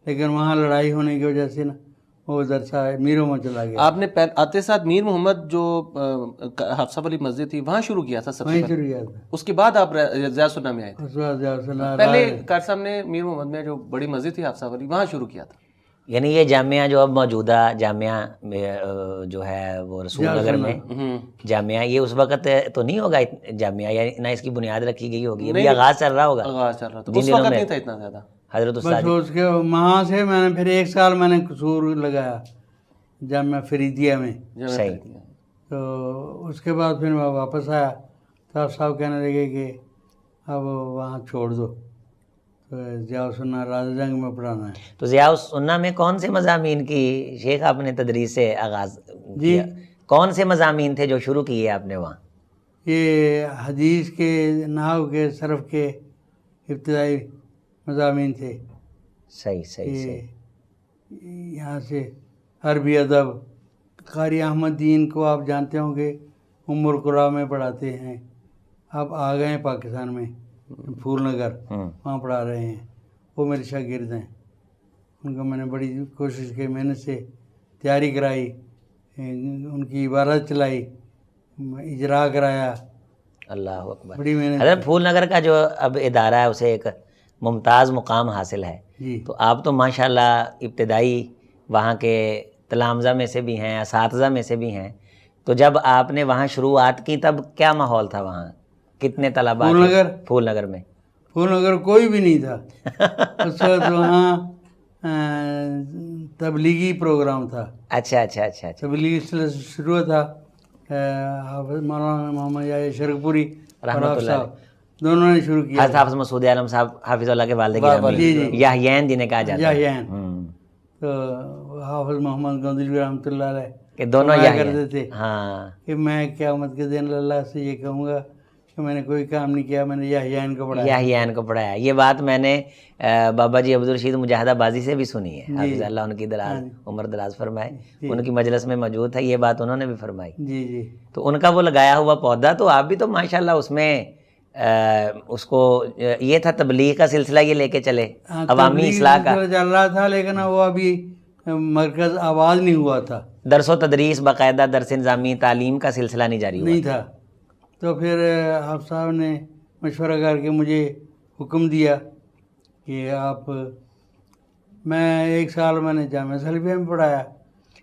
لیکن وہاں لڑائی ہونے کی وجہ سے نا وہ ادھر سے میروں میں چلا گیا. آپ نے آتے ساتھ میر محمد جو حفصہ والی مسجد تھی وہاں شروع کیا تھا سب سے وہیں پہلے؟ شروع کیا تھا. اس کے بعد آپ ضیاء السنہ میں آئے تھے؟ اس کے بعد ضیاء السنہ پہلے قاری صاحب نے میر محمد میں جو بڑی مسجد تھی حفصہ والی وہاں شروع کیا تھا. یعنی یہ جامعہ جو اب موجودہ جامعہ جو ہے وہ رسول نگر میں جامعہ، یہ اس وقت تو نہیں ہوگا جامعہ، یعنی نہ اس کی بنیاد رکھی گئی ہوگی، ابھی آغاز چل رہا ہوگا. آغاز چل رہا تھا جن اس دنوں وقت میں نہیں تھا اتنا زیادہ. حضرت بس استاد اس کے وہاں سے میں نے پھر 1 سال میں نے قصور لگایا جامعہ فریدیہ میں. صحیح. تو اس کے بعد پھر میں واپس آیا تو صاحب کہنے لگے کہ اب وہاں چھوڑ دو، تو ضیاء السنہ راز جنگ میں پڑھانا ہے. تو ضیاء السنہ میں کون سے مضامین کی شیخ آپ نے تدریس سے آغاز کیا؟ کون سے مضامین تھے جو شروع کیے آپ نے وہاں؟ یہ حدیث کے، نحو کے، صرف کے ابتدائی مضامین تھے. صحیح صحیح صحیح. یہاں سے عربی ادب قاری احمد دین کو آپ جانتے ہوں گے، ام القریٰ میں پڑھاتے ہیں. آپ آ گئے ہیں پاکستان میں پھول نگر، وہاں پڑھا رہے ہیں. وہ میرے شاگرد ہیں. ان کو میں نے بڑی کوشش کی، محنت سے تیاری کرائی، ان کی عبارت چلائی، اجرا کرایا. اللہ اکبر. بڑی محنت. حضرت پھول نگر کا جو اب ادارہ ہے اسے ایک ممتاز مقام حاصل ہے. جی تو آپ تو ماشاءاللہ ابتدائی وہاں کے تلامذہ میں سے بھی ہیں، اساتذہ میں سے بھی ہیں. تو جب آپ نے وہاں شروعات کی تب کیا ماحول تھا وہاں؟ کتنے طلباء پھول نگر؟ پھول نگر میں پھول نگر کوئی بھی نہیں تھا. اس وقت وہاں تبلیغی پروگرام تھا. اچھا اچھا اچھا اچھا. تبلیغی سلسلہ شروع تھا. حافظ مولانا محمد یحییٰ شرک پوری رحمۃ اللہ صاحب دونوں نے شروع کیا. حضرت حافظ مسعود عالم صاحب حافظ اللہ کے والد گرامی یحیین جنہیں کہا جاتا ہے. یحیین. تو حافظ محمد گوندلوی رحمۃ اللہ علیہ کہ دونوں فرمایا کرتے تھے ہاں کہ میں قیامت کے دن اللہ سے یہ کہوں گا کہ میں نے کوئی کام نہیں کیا، میں نے یحیین کو پڑھایا. یحیین کو پڑھایا. یہ بات میں نے بابا جی عبدالرشید مجاہدہ بازی سے بھی سنی ہے. حافظ اللہ ان کی دراز عمر دراز فرمائے. ان کی مجلس میں موجود تھا، یہ بات انہوں نے بھی فرمائی. جی جی. تو ان کا وہ لگایا ہوا پودا، تو آپ بھی تو ماشاءاللہ اس میں اس کو یہ تھا تبلیغ کا سلسلہ یہ لے کے چلے، عوامی اصلاح کا چل رہا تھا، لیکن وہ ابھی مرکز آواز نہیں ہوا تھا. درس و تدریس باقاعدہ درس نظامی تعلیم کا سلسلہ نہیں جاری ہوا نہیں تھا. تو پھر آپ صاحب نے مشورہ کر کے مجھے حکم دیا کہ آپ، میں 1 سال میں نے جامعہ سلفیہ میں پڑھایا.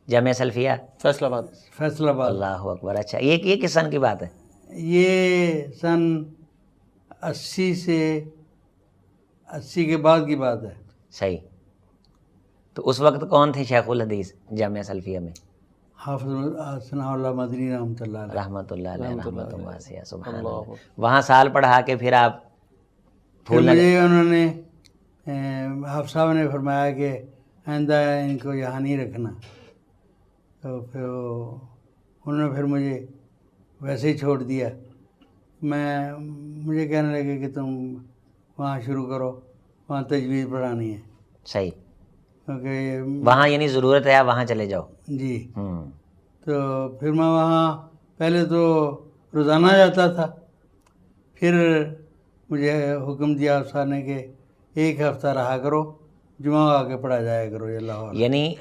جامعہ سلفیہ فیصل آباد. فیصل آباد. اللہ اکبر. اچھا یہ کس سن کی بات ہے؟ یہ سن 80 سے 80 کے بعد کی بات ہے. صحیح. تو اس وقت کون تھے شیخ الحدیث جامعہ سلفیہ میں؟ حافظ ثناء اللہ مدنی رحمۃ اللہ علیہ. رحمۃ اللہ علیہ رحمۃ واسعہ. سبحان اللہ. وہاں سال پڑھا کے پھر آپ پھر مجھے انہوں نے حافظ صاحب نے فرمایا کہ آئندہ ان کو یہاں نہیں رکھنا. تو پھر انہوں نے پھر مجھے ویسے ہی چھوڑ دیا. مجھے کہنے لگے کہ تم وہاں شروع کرو، وہاں تجوید پڑھانی ہے. صحیح. کیونکہ وہاں یعنی ضرورت ہے آپ وہاں چلے جاؤ. جی. تو پھر میں وہاں پہلے تو روزانہ جاتا تھا، پھر مجھے حکم دیا استاد نے کہ 1 ہفتہ رہا کرو، جمعہ آ کے پڑھا جایا کرو. یہ لاہور. یعنی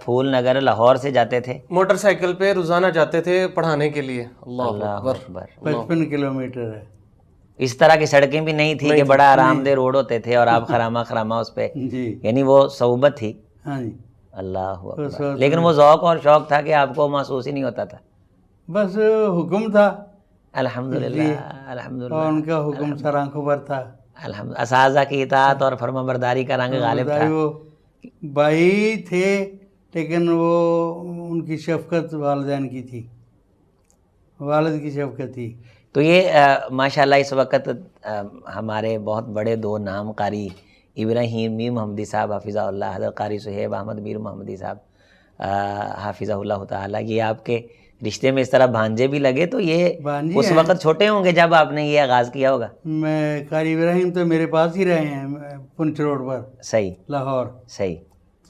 پھول نگر لاہور سے جاتے تھے؟ موٹر سائیکل پہ روزانہ جاتے تھے پڑھانے کے لیے. اللہ اکبر. 55 کلومیٹر ہے. اس طرح کی سڑکیں بھی نہیں تھی کہ بڑا آرام دہ روڈ ہوتے تھے اور آپ خراما اس پہ. جی. یعنی وہ صحبت تھی. ہاں جی. اللہ اکبر. لیکن وہ ذوق اور شوق تھا کہ آپ کو محسوس ہی نہیں ہوتا تھا. بس حکم تھا. الحمدللہ الحمدللہ. اور ان کا حکم سر آنکھوں پر تھا. الحمدللہ. اساتذہ کی اطاعت اور فرما برداری کا رنگ غالب تھا. وہ بھائی تھے لیکن وہ ان کی شفقت والدین کی تھی، والد کی شفقت تھی. تو یہ ماشاءاللہ اس وقت ہمارے بہت بڑے 2 نام قاری ابراہیم میر محمدی صاحب حافظہ اللہ، حضرت قاری صہیب احمد میر محمدی صاحب حافظہ اللہ تعالیٰ، یہ آپ کے رشتے میں اس طرح بھانجے بھی لگے. تو یہ اس وقت چھوٹے ہوں گے جب آپ نے یہ آغاز کیا ہوگا. میں قاری ابراہیم تو میرے پاس ہی رہے ہیں پنچ روڈ پر. صحیح. لاہور. صحیح.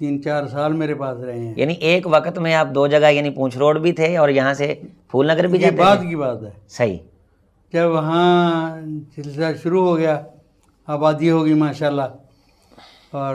3-4 سال میرے پاس رہے ہیں. یعنی ایک وقت میں آپ 2 جگہ، یعنی پونچھ روڈ بھی تھے اور یہاں سے پھول نگر بھی جاتے تھے؟ یہ بعد کی بات ہے. صحیح. جب وہاں سلسلہ شروع ہو گیا، آبادی ہوگی ماشاءاللہ، اور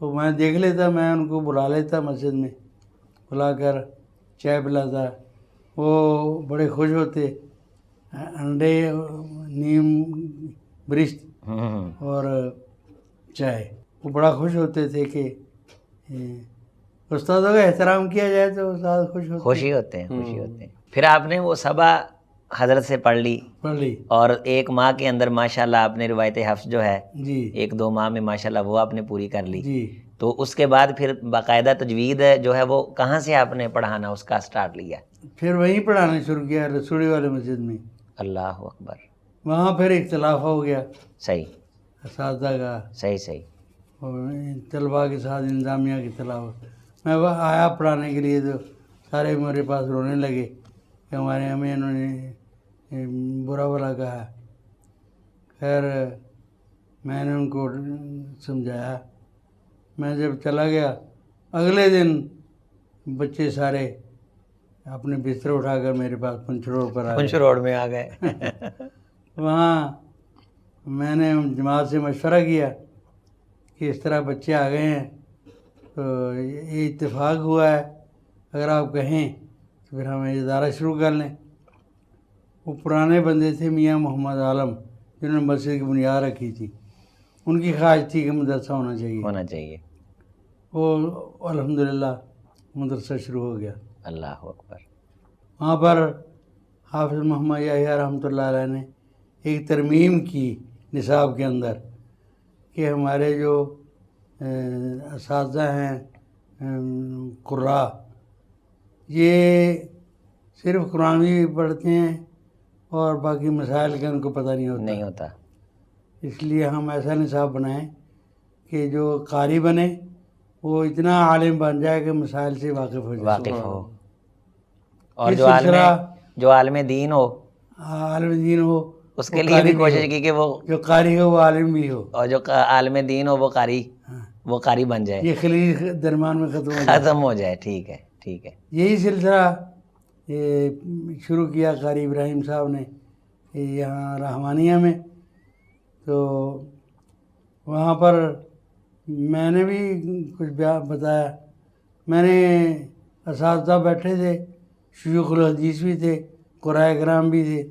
تو میں دیکھ لیتا, میں ان کو بلا لیتا مسجد میں, بلا کر چائے پلاتا. وہ بڑے خوش ہوتے, انڈے, نیم برشت اور چائے, وہ بڑا خوش ہوتے تھے کہ استادوں کا احترام کیا جائے تو استاد خوش ہوتے. خوشی ہوتے ہیں. پھر آپ نے وہ سبا حضرت سے پڑھ لی, اور ایک ماہ کے اندر ماشاءاللہ آپ نے روایت حفظ جو ہے جی 1-2 ماہ میں ماشاءاللہ وہ آپ نے پوری کر لی. جی. تو اس کے بعد پھر باقاعدہ تجوید جو ہے وہ کہاں سے آپ نے پڑھانا اس کا سٹارٹ لیا؟ پھر وہیں پڑھانا شروع کیا رسوڑی والے مسجد میں. اللہ اکبر. وہاں پھر اختلاف ہو گیا صحیح اساتذہ کا, صحیح. اور طلباء کے ساتھ انتظامیہ کے خلاف. میں وہ آیا پڑھانے کے لیے تو سارے میرے پاس رونے لگے کہ ہمارے ہمیں انہوں نے برا بھلا کہا. خیر میں نے ان کو سمجھایا. میں جب چلا گیا اگلے دن بچے سارے اپنے بستر اٹھا کر میرے پاس پنچ روڈ پر آ پنچ روڈ میں آ گئے. وہاں میں نے جماعت سے مشورہ کیا کہ اس طرح بچے آ گئے ہیں تو یہ اتفاق ہوا ہے, اگر آپ کہیں تو پھر ہم ادارہ شروع کر لیں. وہ پرانے بندے تھے میاں محمد عالم جنہوں نے مسجد کی بنیاد رکھی تھی, ان کی خواہش تھی کہ مدرسہ ہونا چاہیے. وہ الحمدللہ مدرسہ شروع ہو گیا. اللہ اکبر. وہاں پر حافظ محمد یحییٰ رحمۃ اللہ علیہ نے ایک ترمیم کی نصاب کے اندر کہ ہمارے جو اساتذہ ہیں قراء, یہ صرف قرآن بھی پڑھتے ہیں اور باقی مسائل کا ان کو پتہ نہیں ہوتا. اس لیے ہم ایسا نصاب بنائیں کہ جو قاری بنے وہ اتنا عالم بن جائے کہ مسائل سے واقف ہو. اور جو عالم دین ہو اس کے لیے بھی کوشش کی کہ وہ جو قاری ہو وہ عالم بھی ہو, اور جو عالم دین ہو وہ قاری بن جائے, یہ خلیج درمیان میں ختم ہو جائے. ٹھیک ہے. یہی سلسلہ شروع کیا قاری ابراہیم صاحب نے یہاں رحمانیہ میں. تو وہاں پر میں نے بھی کچھ بتایا. میں نے اساتذہ بیٹھے تھے, شیوخ الحدیث بھی تھے, قرائے کرام بھی تھے.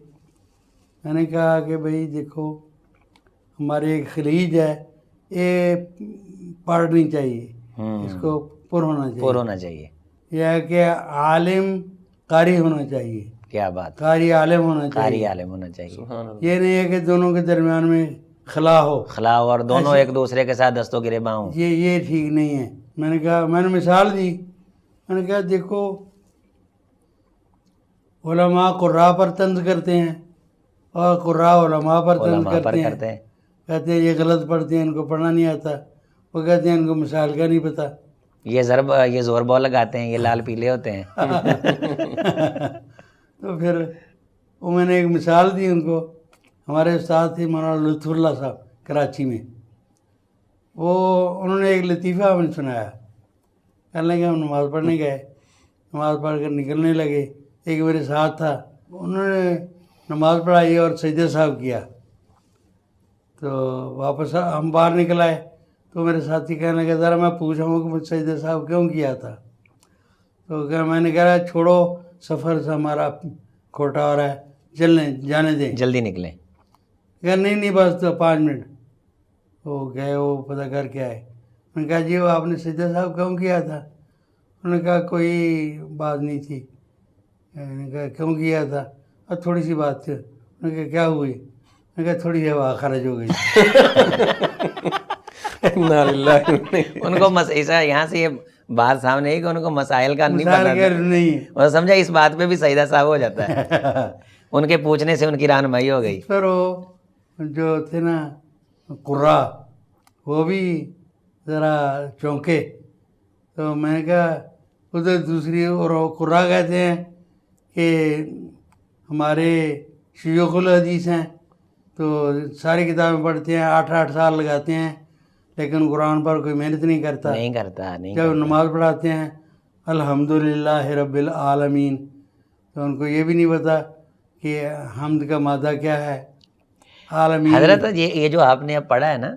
میں نے کہا کہ بھئی دیکھو ہمارے ایک خلیج ہے, یہ پڑھنی چاہیے, اس کو پر ہونا چاہیے. یہ ہے کہ عالم قاری ہونا چاہیے. کیا بات. قاری عالم ہونا چاہیے. یہ نہیں ہے کہ دونوں کے درمیان میں خلا ہو اور دونوں ایک دوسرے کے ساتھ دستوں گریباں ہوں. یہ ٹھیک نہیں ہے. میں نے کہا, میں نے مثال دی. میں نے کہا دیکھو علماء قراء پر طنز کرتے ہیں اور قراء علماء پر طنز کرتے ہیں. کہتے ہیں یہ غلط پڑھتے ہیں, ان کو پڑھنا نہیں آتا. وہ کہتے ہیں ان کو مثال کا نہیں پتہ, یہ زور بول لگاتے ہیں, یہ لال پیلے ہوتے ہیں. تو پھر وہ میں نے ایک مثال دی ان کو. ہمارے استاد تھے مولانا لطف اللہ صاحب کراچی میں. انہوں نے ایک لطیفہ ہمیں سنایا. کہنے لگے ہم نماز پڑھنے گئے, نماز پڑھ کر نکلنے لگے. ایک میرے ساتھ تھا, انہوں نے نماز پڑھائی اور سجدہ صاحب کیا. تو واپس ہم باہر نکل آئے تو میرے ساتھی کہنے لگے ذرا میں پوچھا ہوں کہ مجھ سجدہ صاحب کیوں کیا تھا. تو میں نے کہا چھوڑو, سفر سے ہمارا کھوٹا ہو رہا ہے, جانے دیں, جلدی نکلیں. کہا نہیں بس تو 5 منٹ. وہ گئے, وہ پتہ کر کے آئے. میں نے کہا جی وہ آپ نے سجدہ صاحب کیوں کیا تھا؟ انہوں نے کہا کوئی بات نہیں تھی. میں نے کہا کیوں کیا تھا؟ اور تھوڑی سی بات تھی. انہوں نے کہا کیا ہوئی؟ میں نے کہا تھوڑی ہوا خارج ہو گئی. ان کو یہاں سے یہ بات سامنے ہے کہ ان کو مسائل کا نہیں پتہ, اور سمجھا اس بات پہ بھی سجدہ صاحب ہو جاتا ہے. ان کے پوچھنے سے ان کی رہنمائی ہو گئی. پھر وہ جو تھے نا قراء, وہ بھی ذرا چونکے. تو میں نے کہا ادھر دوسری اور قراء کہتے ہیں کہ ہمارے شیوخ الحدیث ہیں تو ساری کتابیں پڑھتے ہیں, 8 سال لگاتے ہیں, لیکن قرآن پر کوئی محنت نہیں کرتا. جب نماز پڑھاتے ہیں الحمدللہ رب العالمین, تو ان کو یہ بھی نہیں پتا کہ حمد کا مادہ کیا ہے. عالمین. حضرت یہ جو آپ نے اب پڑھا ہے نا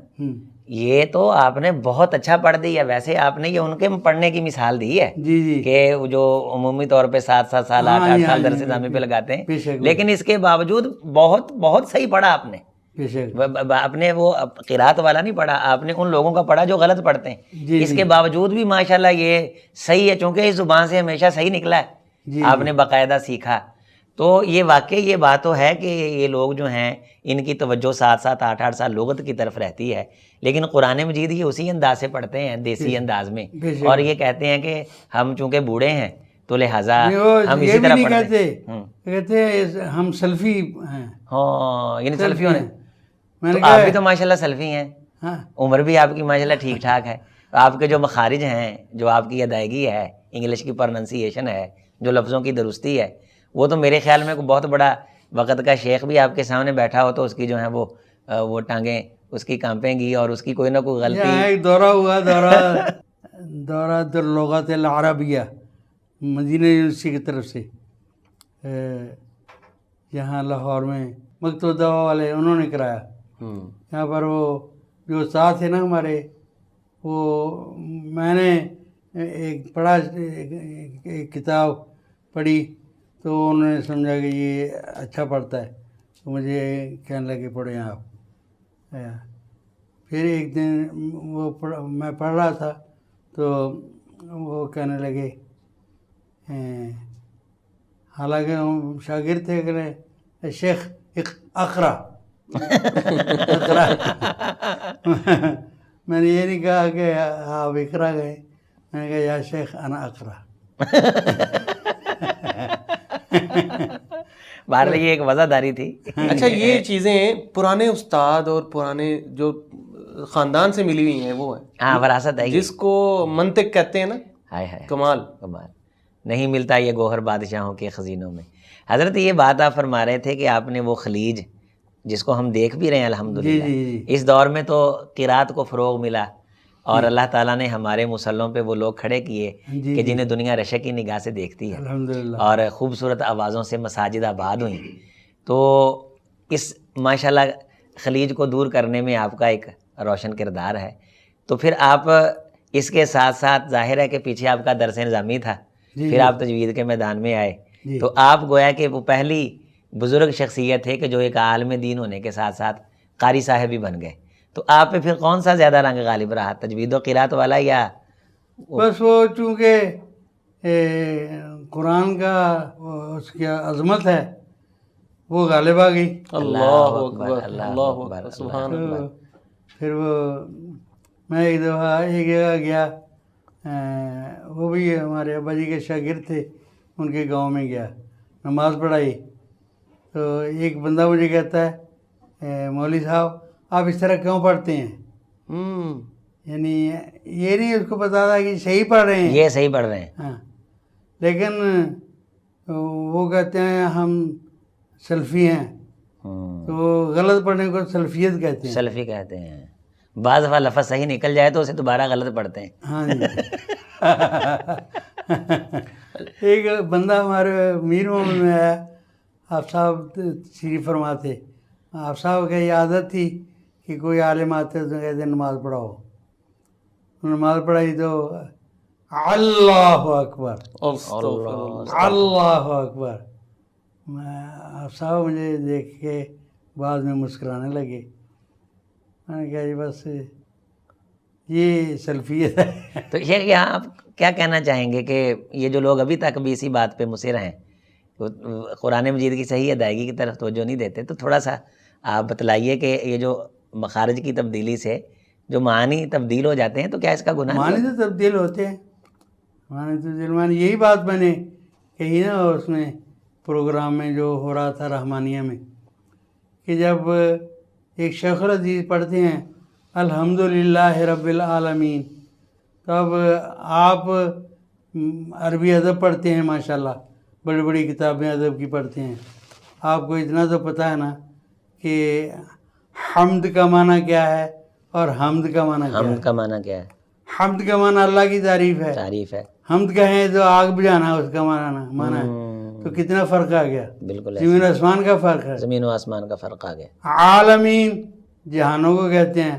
یہ تو آپ نے بہت اچھا پڑھ دی ہے. ویسے آپ نے یہ ان کے پڑھنے کی مثال دی ہے جی جی کہ جو عمومی طور پہ 7 سال 8 سال درس نظامی پہ لگاتے ہیں, لیکن اس کے باوجود بہت بہت صحیح پڑھا آپ نے. بے شک آپ نے وہ قرات والا نہیں پڑھا, آپ نے ان لوگوں کا پڑھا جو غلط پڑھتے ہیں. اس کے باوجود بھی ماشاءاللہ یہ صحیح ہے, چونکہ اس زبان سے ہمیشہ صحیح نکلا ہے, آپ نے باقاعدہ سیکھا. تو یہ واقعی یہ بات تو ہے کہ یہ لوگ جو ہیں ان کی توجہ 7 8 سال لغت کی طرف رہتی ہے, لیکن قرآن مجید یہ اسی انداز سے پڑھتے ہیں, دیسی انداز میں, اور یہ کہتے ہیں کہ ہم چونکہ بوڑھے ہیں تو لہٰذا ہم اسی طرح پڑھتے ہیں. کہتے ہیں ہم سلفی ہیں. ہاں یعنی سلفی ہونے. تو آپ بھی تو ماشاءاللہ سلفی ہیں, عمر بھی آپ کی ماشاءاللہ ٹھیک ٹھاک ہے, آپ کے جو مخارج ہیں, جو آپ کی ادائیگی ہے, انگلش کی پروننسیشن ہے, جو لفظوں کی درستی ہے, وہ تو میرے خیال میں کوئی بہت بڑا وقت کا شیخ بھی آپ کے سامنے بیٹھا ہو تو اس کی جو ہے وہ ٹانگیں اس کی کانپیں گی اور اس کی کوئی نہ کوئی غلطی. ایک دورہ ہوا, دورہ اللغات العربیہ مدینہ یونیورسٹی کی طرف سے, یہاں لاہور میں مکتب دعویٰ والے انہوں نے کرایا. یہاں پر وہ جو استاد تھے نا ہمارے, وہ میں نے ایک پڑھا, ایک کتاب پڑھی تو انہوں نے سمجھا کہ یہ اچھا پڑھتا ہے, تو مجھے کہنے لگے پڑھیں آپ. پھر ایک دن میں پڑھ رہا تھا تو وہ کہنے لگے, حالانکہ ہم شاگرد تھے, کہ شیخ اقرا. میں نے یہ نہیں کہا کہ آپ اقرا گئے, میں نے کہا یا شیخ انا اقرا. بہرحال یہ ایک وضاحت تھی. اچھا یہ چیزیں پرانے استاد اور پرانے جو خاندان سے ملی ہوئی ہیں وہ ہیں, ہاں وراثت ہے, جس کو منطق کہتے ہیں نا. ہائے ہائے کمال کمال, نہیں ملتا یہ گوہر بادشاہوں کے خزینوں میں. حضرت یہ بات آپ فرما رہے تھے کہ آپ نے وہ خلیج جس کو ہم دیکھ بھی رہے ہیں الحمدللہ, اس دور میں تو قرات کو فروغ ملا, اور اللہ تعالیٰ نے ہمارے مسلوں پہ وہ لوگ کھڑے کیے کہ جنہیں دنیا رشک کی نگاہ سے دیکھتی ہے, الحمدللہ, اور خوبصورت آوازوں سے مساجد آباد ہوئیں. تو اس ماشاءاللہ خلیج کو دور کرنے میں آپ کا ایک روشن کردار ہے. تو پھر آپ اس کے ساتھ ساتھ ظاہر ہے کہ پیچھے آپ کا درس نظامی تھا, پھر آپ تجوید کے میدان میں آئے, تو آپ گویا کہ وہ پہلی بزرگ شخصیت ہے کہ جو ایک عالم دین ہونے کے ساتھ ساتھ قاری صاحب بھی بن گئے. تو آپ پہ پھر کون سا زیادہ رنگ غالب رہا, تجوید و قرات والا یا؟ بس وہ چونکہ قرآن کا اس کی عظمت ہے وہ غالب آ گئی. اللہ اکبر, اللہ اکبر, سبحان اللہ. پھر وہ میں ایک دفعہ ایک جگہ گیا, وہ بھی ہمارے ابا جی کے شاگرد تھے, ان کے گاؤں میں گیا, نماز پڑھائی. تو ایک بندہ مجھے کہتا ہے, مولوی صاحب آپ اس طرح کیوں پڑھتے ہیں؟ یعنی یہ نہیں اس کو پتا تھا کہ صحیح پڑھ رہے ہیں, یہ صحیح پڑھ رہے ہیں, ہاں, لیکن وہ کہتے ہیں ہم سلفی ہیں, تو غلط پڑھنے کو سلفیت کہتے ہیں, سلفی کہتے ہیں. بعض دفعہ لفظ صحیح نکل جائے تو اسے دوبارہ غلط پڑھتے ہیں. ہاں جی. ایک بندہ ہمارے میر محمد میں آیا, آپ صاحب تشریف فرما تھے, آپ صاحب کی عادت تھی کہ کوئی عالم آتے تو کہتے نماز پڑھاؤ. نماز پڑھائی تو اللہ اکبر, اللہ اکبر. آپ صاحب مجھے دیکھ کے بعد میں مسکرانے لگے. میں نے کہا جی بس یہ سلفیت ہے. تو یہ یہاں آپ کیا کہنا چاہیں گے کہ یہ جو لوگ ابھی تک بھی اسی بات پہ مصر ہیں, قرآن مجید کی صحیح ادائیگی کی طرف توجہ نہیں دیتے, تو تھوڑا سا آپ بتلائیے کہ یہ جو مخارج کی تبدیلی سے جو معنی تبدیل ہو جاتے ہیں تو کیا اس کا گناہ؟ معنی تو تبدیل ہوتے ہیں, معنی تبدیل, معنی یہی بات میں نے کہی نا اس میں پروگرام میں جو ہو رہا تھا رحمانیہ میں, کہ جب ایک شیخ الحدیث پڑھتے ہیں الحمدللہ رب العالمین, تو اب آپ عربی ادب پڑھتے ہیں ماشاءاللہ, بڑی بڑی کتابیں ادب کی پڑھتے ہیں, آپ کو اتنا تو پتہ ہے نا کہ حمد کا معنی کیا ہے اور حمد کا معنی کیا ہے. حمد کا معنی کیا ہے؟ حمد کا معنی اللہ کی تعریف ہے, تعریف ہے. حمد کہیں تو آگ بجھانا اس کا معنی ہے, تو کتنا فرق آ گیا. بالکل زمین و آسمان کا فرق ہے. زمین و آسمان کا فرق آ گیا. عالمین جہانوں کو کہتے ہیں,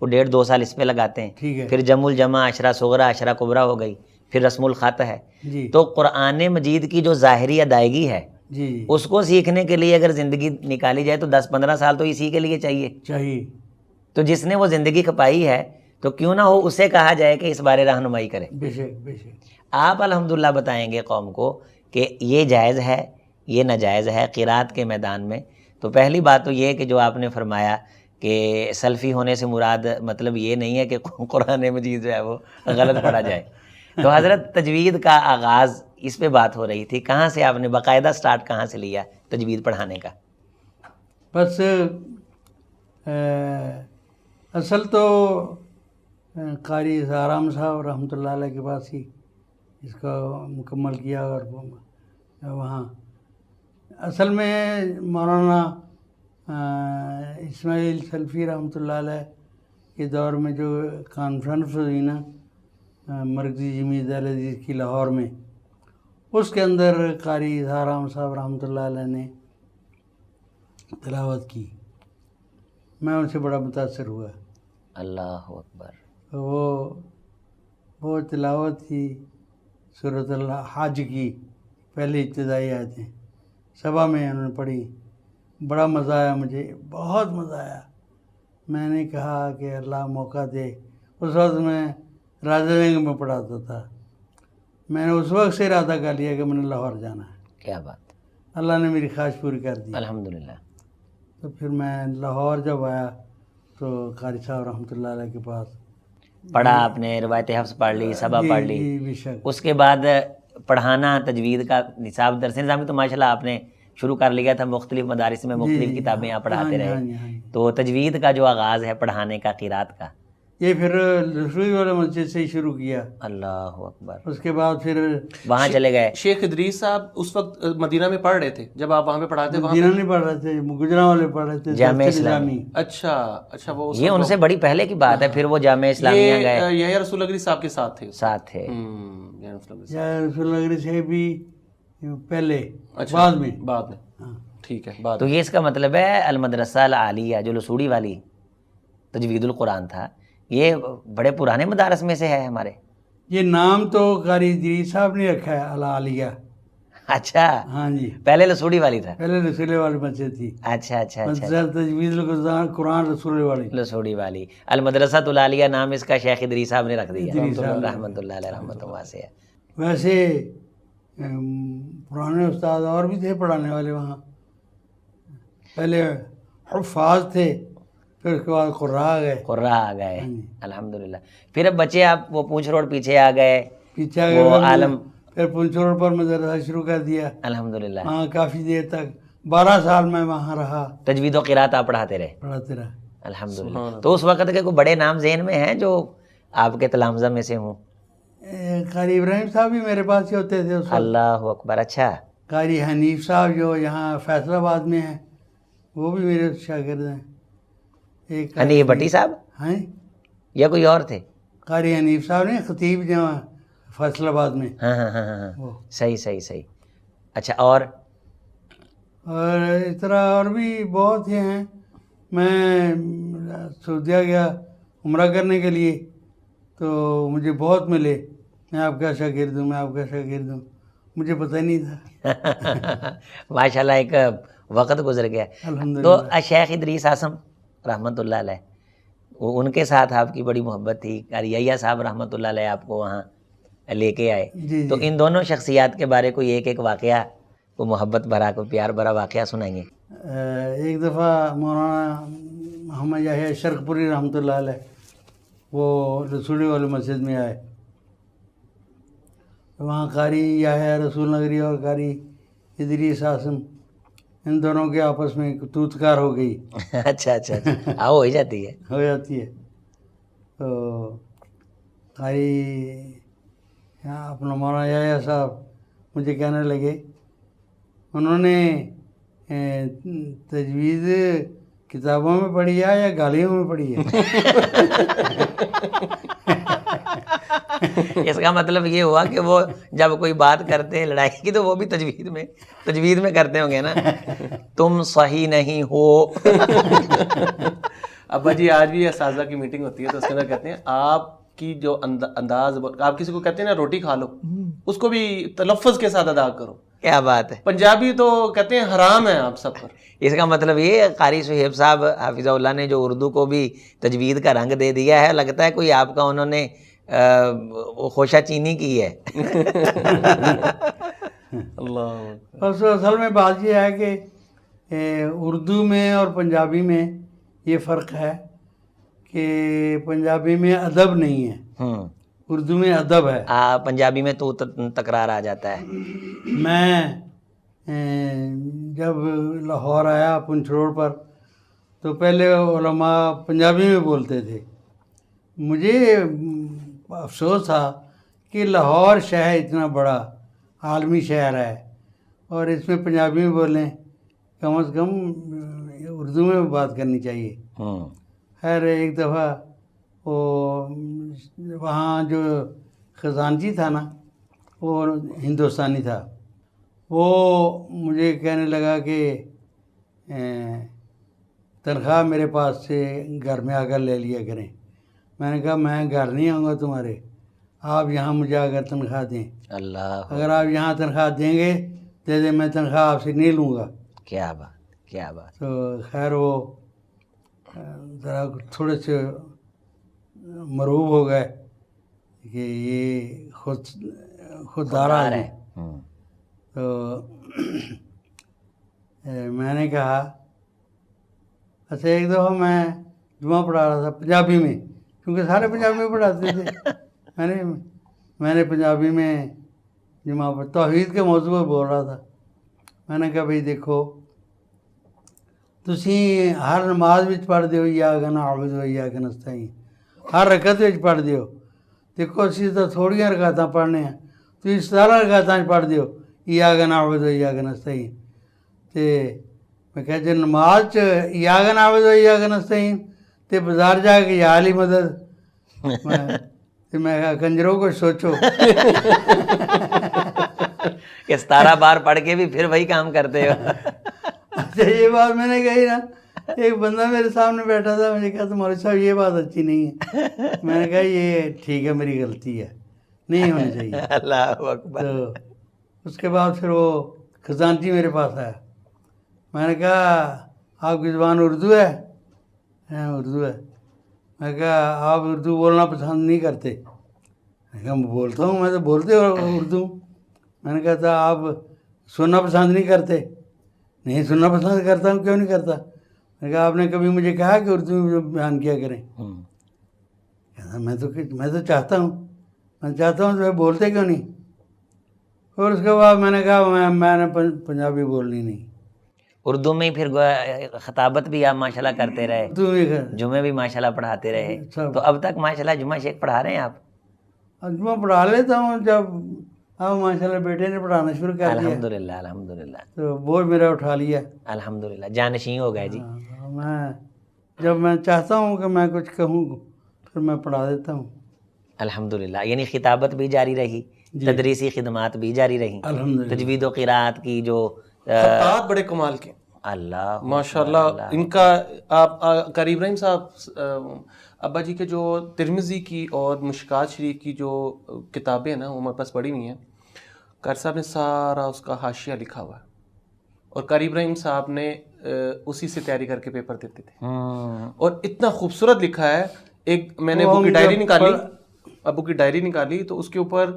وہ 1.5-2 سال اس پہ لگاتے ہیں. ٹھیک ہے. پھر جمع الجمع، عشرہ صغرا، عشرہ کبرا ہو گئی، پھر رسم الخط ہے. جی تو قرآن مجید کی جو ظاہری ادائیگی ہے جی اس کو سیکھنے کے لیے اگر زندگی نکالی جائے تو 10-15 سال تو اسی کے لیے چاہیے. چاہیے. تو جس نے وہ زندگی کھپائی ہے تو کیوں نہ ہو اسے کہا جائے کہ اس بارے رہنمائی کرے. بے شک بے شک. آپ الحمدللہ بتائیں گے قوم کو کہ یہ جائز ہے، یہ ناجائز ہے قرات کے میدان میں. تو پہلی بات تو یہ کہ جو آپ نے فرمایا کہ سلفی ہونے سے مراد مطلب یہ نہیں ہے کہ قرآن مجید جو ہے وہ غلط پڑھا جائے. تو حضرت تجوید کا آغاز اس پہ بات ہو رہی تھی، کہاں سے آپ نے باقاعدہ سٹارٹ کہاں سے لیا تجوید پڑھانے کا؟ بس اصل تو قاری آرام صاحب رحمۃ اللہ علیہ کے پاس ہی اس کو مکمل کیا. اور وہاں اصل میں مولانا اسماعیل سلفی رحمۃ اللہ علیہ کے دور میں جو کانفرنس ہوئی نا مرکزی جمعیت اہل حدیث کی لاہور میں، اس کے اندر قاری آرام صاحب رحمۃ اللہ علیہ نے تلاوت کی. میں ان سے بڑا متاثر ہوا. اللہ اکبر. وہ تلاوت کی سورۃ الحج کی پہلی ابتدائی آیتیں صبح میں انہوں نے پڑھی. بڑا مزہ آیا، مجھے بہت مزہ آیا. میں نے کہا کہ اللہ موقع دے. اس وقت میں راجہ گنج میں پڑھاتا تھا. میں نے اس وقت سے ارادہ کر لیا کہ میں نے لاہور جانا ہے. کیا بات. اللہ نے میری خواہش پوری کر دی. الحمدللہ. تو پھر میں لاہور جب آیا تو قاری صاحب رحمۃ اللہ علیہ کے پاس پڑھا آپ نے، روایت حفظ پڑھ لی، سبا پڑھ لی. جی بے شک. اس کے بعد پڑھانا تجوید کا نصاب درس نظامی تو ماشاءاللہ آپ نے شروع کر لیا تھا، مختلف مدارس میں مختلف کتابیں آپ پڑھاتے رہے. تو تجوید کا جو آغاز ہے پڑھانے کا قرات کا، یہ پھر رسوئی والے مسجد سے ہی شروع کیا. اللہ اکبر. اس کے بعد پھر وہاں چلے گئے. شیخ ادریس صاحب اس وقت مدینہ میں پڑھ رہے تھے جب آپ وہاں پہ پڑھاتے؟ وہاں مدینہ نہیں پڑھ رہے تھے، گجرانوالے پڑھ رہے تھے، جامعہ درس اسلامی. نظامی. اچھا اچھا. وہ یہ ان سے بڑی پہلے کی بات ہے. پھر وہ جامعہ اسلامیہ گئے، یہ رسول اگری صاحب کے ساتھ تھے. ساتھ تھے. یا رسول نگری سے بھی پہلے، اچھا بعد میں. بعد میں. ٹھیک ہے. بعد تو یہ اس کا مطلب ہے المدرسہ العالیہ جو لسوڑی والی تجوید القرآن تھا، یہ بڑے پرانے مدارس میں سے ہے ہمارے. یہ نام تو قاری ادریس صاحب نے رکھا ہے العالیہ. اچھا. ہاں جی. پہلے لسوڑی والی تھا. پہلے رسولے والی مسجد تھی. اچھا اچھا اچھا. مدرسہ تجوید القرآن رسولے والی. لسوڑی والی. المدرسہ العالیہ نام اس کا شیخ ادریس صاحب نے رکھ دیا رحمۃ اللہ علیہ رحمۃ اللہ سے. ویسے پرانے استاد اور بھی تھے پڑھانے والے وہاں. پہلے حفاظ تھے، پھر اس کے بعد قراء آ گئے. قراء آ گئے. الحمدللہ. پھر اب بچے آپ وہ پونچھ روڈ پیچھے آ گئے. پیچھے آ گئے. وہ عالم پھر پونچھ روڈ پر مدرسہ شروع کر دیا. الحمدللہ. ہاں کافی دیر تک 12 سال میں وہاں رہا. تجوید و قرات آپ پڑھاتے رہے. پڑھاتے رہا. الحمدللہ. تو اس وقت کے کوئی بڑے نام ذہن میں ہیں جو آپ کے تلامذہ میں سے ہوں؟ قاری ابراہیم صاحب بھی میرے پاس ہی ہوتے تھے اس وقت. اللہ اکبر. اچھا. قاری حنیف صاحب جو یہاں فیصل آباد میں ہیں وہ بھی میرے شاگرد ہیں. ایک حنیف بٹی صاحب ہیں یا کوئی اور تھے؟ قاری حنیف صاحب نے خطیب جو ہیں فیصل آباد میں. ہاں ہاں ہاں ہاں. وہ صحیح صحیح صحیح. اچھا. اور اس طرح اور بھی بہت سے ہیں. میں سعودیہ گیا عمرہ کرنے کے لیے تو مجھے بہت ملے، میں آپ کا شاگرد ہوں، میں آپ کا شاگرد ہوں. مجھے پتہ ہی نہیں تھا. ماشاءاللہ ایک وقت گزر گیا. الحمدللہ. تو شیخ ادریس اعظم رحمۃ اللہ علیہ، ان کے ساتھ آپ کی بڑی محبت تھی. قاری یحییٰ صاحب رحمۃ اللہ علیہ آپ کو وہاں لے کے آئے. جی تو ان دونوں شخصیات کے بارے کوئی ایک واقعہ، کوئی محبت بھرا، کوئی پیار بھرا واقعہ سنائیے. ایک دفعہ مولانا محمد یحییٰ شرق پوری رحمۃ اللہ علیہ وہ رسولی والی مسجد میں آئے. وہاں قاری یحییٰ رسول نگری اور قاری ادریس اعظم ان دونوں کے آپس میں توتکار ہو گئی. اچھا اچھا اچھا. ہاں ہو ہی جاتی ہے. ہو جاتی ہے. تو قاری اپنا مولانا یحییٰ صاحب مجھے کہنے لگے، انہوں نے تجوید کتابوں میں پڑھی ہے یا گالیوں میں پڑھی ہے؟ اس کا مطلب یہ ہوا کہ وہ جب کوئی بات کرتے ہیں لڑائی کی تو وہ بھی تجوید میں کرتے ہوں گے نا. تم صحیح نہیں ہو. ابا جی آج بھی اساتذہ کی میٹنگ ہوتی ہے تو اس کے اندر کہتے ہیں آپ کی جو انداز، آپ کسی کو کہتے ہیں نا روٹی کھا لو، اس کو بھی تلفظ کے ساتھ ادا کرو. کیا بات ہے. پنجابی تو کہتے ہیں حرام ہے آپ سب پر. اس کا مطلب یہ قاری صہیب صاحب حافظہ اللہ نے جو اردو کو بھی تجوید کا رنگ دے دیا ہے، لگتا ہے کوئی آپ کا انہوں نے خوشہ چینی کی ہے. اللہ. بس اصل میں بات یہ ہے کہ اردو میں اور پنجابی میں یہ فرق ہے کہ پنجابی میں ادب نہیں ہے، اردو میں ادب ہے. پنجابی میں تو تکرار آ جاتا ہے. میں جب لاہور آیا پنچ روڈ پر تو پہلے علماء پنجابی میں بولتے تھے. مجھے افسوس تھا کہ لاہور شہر اتنا بڑا عالمی شہر ہے اور اس میں پنجابی میں بولیں، کم از کم اردو میں بات کرنی چاہیے. خیر ایک دفعہ وہاں جو خزانچی تھا نا وہ ہندوستانی تھا، وہ مجھے کہنے لگا کہ تنخواہ میرے پاس سے گھر میں آ کر لے لیا کریں. میں نے کہا میں گھر نہیں آؤں گا تمہارے، آپ یہاں مجھے آ کر تنخواہ دیں. اللہ، اگر آپ یہاں تنخواہ دیں گے دے دیں، میں تنخواہ آپ سے نہیں لوں گا. کیا بات، کیا بات. تو خیر وہ ذرا تھوڑے سے مروب ہو گئے کہ یہ خوددار ہے. تو میں نے کہا اچھا، ایک دفعہ میں جمعہ پڑھا رہا تھا پنجابی میں، کیونکہ سارے پنجابی میں پڑھاتے تھے. میں نے پنجابی میں جمعہ پر توحید کے موضوع پر بول رہا تھا. میں نے کہا بھئی دیکھو، تسی ہر نماز وچ پڑھ دیو ایاک نعبد و ایاک نستعین، ہر رکعت وچ پڑھ دیو. دیکھو اسی تو تھوڑیاں رکعتاں پڑھنے ہیں، تسی 17 رکعتاں پڑھ دیو ایاک نعبد و ایاک نستعین. تے میں کہا جی نماز چ ایاک نعبد و ایاک نستعین تے بازار جا کے یا علی مدد. میں کہا کنجروں کو سوچو. کہ 17 بار پڑھ کے بھی پھر وہی کام کرتے ہو. اچھا یہ بات میں نے کہی نا، ایک بندہ میرے سامنے بیٹھا تھا، مجھے کہا مولوی صاحب یہ بات اچھی نہیں ہے. میں نے کہا یہ ٹھیک ہے، میری غلطی ہے، نہیں ہونی چاہیے. اللہ اکبر. تو اس کے بعد پھر وہ خزانچی میرے پاس آیا. میں نے کہا آپ کی زبان اردو ہے؟ اردو ہے. میں کہا آپ اردو بولنا پسند نہیں کرتے؟ میں کہا بولتا ہوں، میں تو بولتے اردو. میں نے کہا تھا آپ سننا پسند نہیں کرتے؟ نہیں سننا پسند کرتا ہوں. کیوں نہیں کرتا؟ میں نے کہا آپ نے کبھی مجھے کہا کہ اردو میں بیان کیا کریں؟ کہتا میں تو چاہتا ہوں، میں چاہتا ہوں تو میں بولتے کیوں نہیں؟ اور اس کے بعد میں نے کہا میں نے پنجابی بولنی نہیں. اردو میں ہی پھر خطابت بھی آپ ماشاءاللہ کرتے رہے، اردو میں جمعے بھی ماشاءاللہ پڑھاتے رہے. تو اب تک ماشاءاللہ جمعہ شیخ پڑھا رہے ہیں آپ؟ جمعہ پڑھا لیتا ہوں، جب اب ماشاءاللہ بیٹے نے پڑھانا شروع کر دیا الحمدللہ الحمدللہ. تو بوجھ میرا اٹھا لیا. الحمدللہ جانشین ہو گئے جی. میں جب میں چاہتا ہوں کہ میں کچھ کہوں پھر میں پڑھا دیتا ہوں. الحمدللہ. یعنی خطابت بھی جاری رہی، تدریسی خدمات بھی جاری رہیں، الحمدللہ. تجوید و قراءت کی جو خطاط بڑے کمال کے، اللہ ماشاءاللہ. ان کا آپ قاری ابراہیم صاحب ابا جی کے جو ترمذی کی اور مشکات شریف کی جو کتابیں ہیں نا وہ ہمارے پاس پڑھی ہوئی ہیں. قاری صاحب نے سارا اس کا حاشیہ لکھا ہوا ہے اور قاری ابراہیم صاحب نے اسی سے تیاری کر کے پیپر دیتے تھے اور اتنا خوبصورت لکھا ہے. ایک میں نے ابو کی ڈائری نکالی، ابو کی ڈائری نکالی تو اس کے اوپر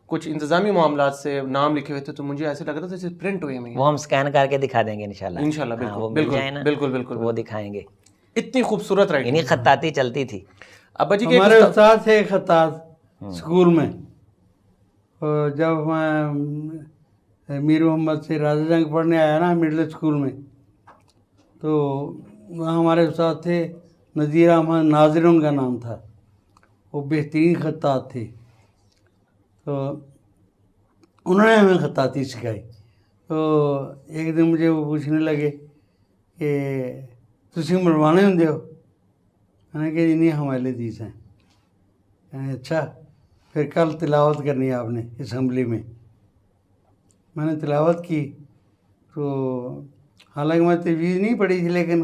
کچھ انتظامی معاملات سے نام لکھے ہوئے تھے تو مجھے ایسے لگ رہا تھا جیسے پرنٹ ہوئے ہیں. وہ ہم سکین کر کے دکھا دیں گے انشاءاللہ. انشاءاللہ بالکل بالکل بالکل وہ دکھائیں گے. اتنی خوبصورت رائٹنگ، یعنی خطاطی چلتی تھی. ابا جی کے ہمارے استاد تھے خطاط اسکول میں. جب میں میر محمد سے راجہ جنگ پڑھنے آیا نا مڈل اسکول میں، تو وہاں ہمارے استاد تھے نذیر احمد ناظر ان کا نام تھا. وہ بہترین خطاط تھے. تو انہوں نے ہمیں خطاطی سکھائی. تو ایک دن مجھے وہ پوچھنے لگے کہ تسی مروانے ہوں ہو؟ میں نے کہا جی نہیں ہمارے دیس ہیں. اچھا پھر کل تلاوت کرنی ہے آپ نے اسمبلی میں. میں نے تلاوت کی تو حالانکہ میں تجوید نہیں پڑھی تھی لیکن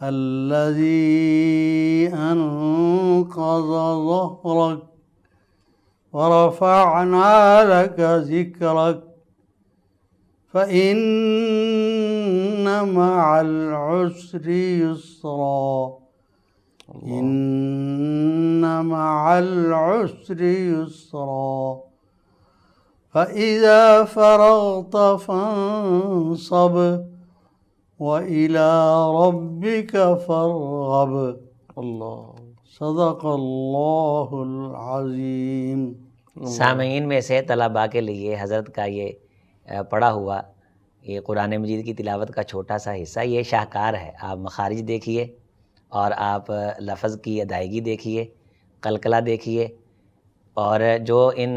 الذي أنقض ظهرك ورفعنا لك ذكرك فإن مع العسر يسرا إن مع العسر يسرا فإذا فرغت فانصب وإلى ربك فارغب اللہ صدق اللہ العظیم۔ سامعین میں سے طلباء کے لیے حضرت کا یہ پڑھا ہوا یہ قرآن مجید کی تلاوت کا چھوٹا سا حصہ یہ شاہکار ہے۔ آپ مخارج دیکھیے اور آپ لفظ کی ادائیگی دیکھیے، قلقلہ دیکھیے، اور جو ان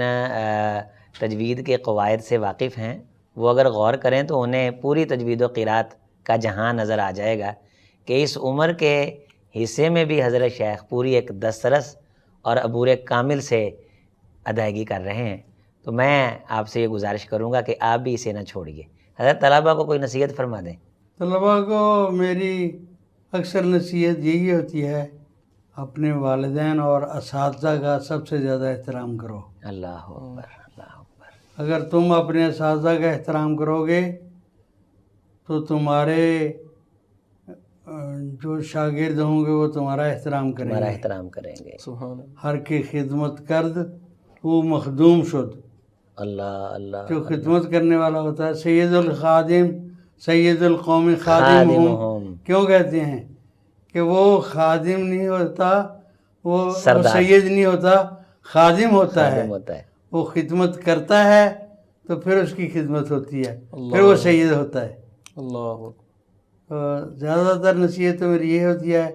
تجوید کے قواعد سے واقف ہیں وہ اگر غور کریں تو انہیں پوری تجوید و قرات کا جہاں نظر آ جائے گا کہ اس عمر کے حصے میں بھی حضرت شیخ پوری ایک دسترس اور عبور کامل سے ادائیگی کر رہے ہیں۔ تو میں آپ سے یہ گزارش کروں گا کہ آپ بھی اسے نہ چھوڑیے۔ حضرت طلباء کو کوئی نصیحت فرما دیں۔ طلباء کو میری اکثر نصیحت یہی ہوتی ہے، اپنے والدین اور اساتذہ کا سب سے زیادہ احترام کرو۔ اللہ اکبر، اللہ اکبر۔ اگر تم اپنے اساتذہ کا احترام کرو گے تو تمہارے جو شاگرد ہوں گے وہ تمہارا احترام کریں ہمارا گے۔ احترام کریں گے۔ سبحان اللہ۔ ہر کی خدمت کرد وہ مخدوم شد، اللہ اللہ۔ جو خدمت کرنے والا ہوتا ہے سید الخادم سید القوم خادم خادمہم۔ کیوں کہتے ہیں کہ وہ خادم نہیں ہوتا، وہ سردار۔ سید نہیں ہوتا، خادم ہوتا ہے۔ خادم ہوتا ہے۔ وہ خدمت کرتا ہے تو پھر اس کی خدمت ہوتی ہے، اللہ۔ پھر وہ سید ہوتا ہے۔ اللہ زیادہ تر نصیحت تو میری یہ ہوتی ہے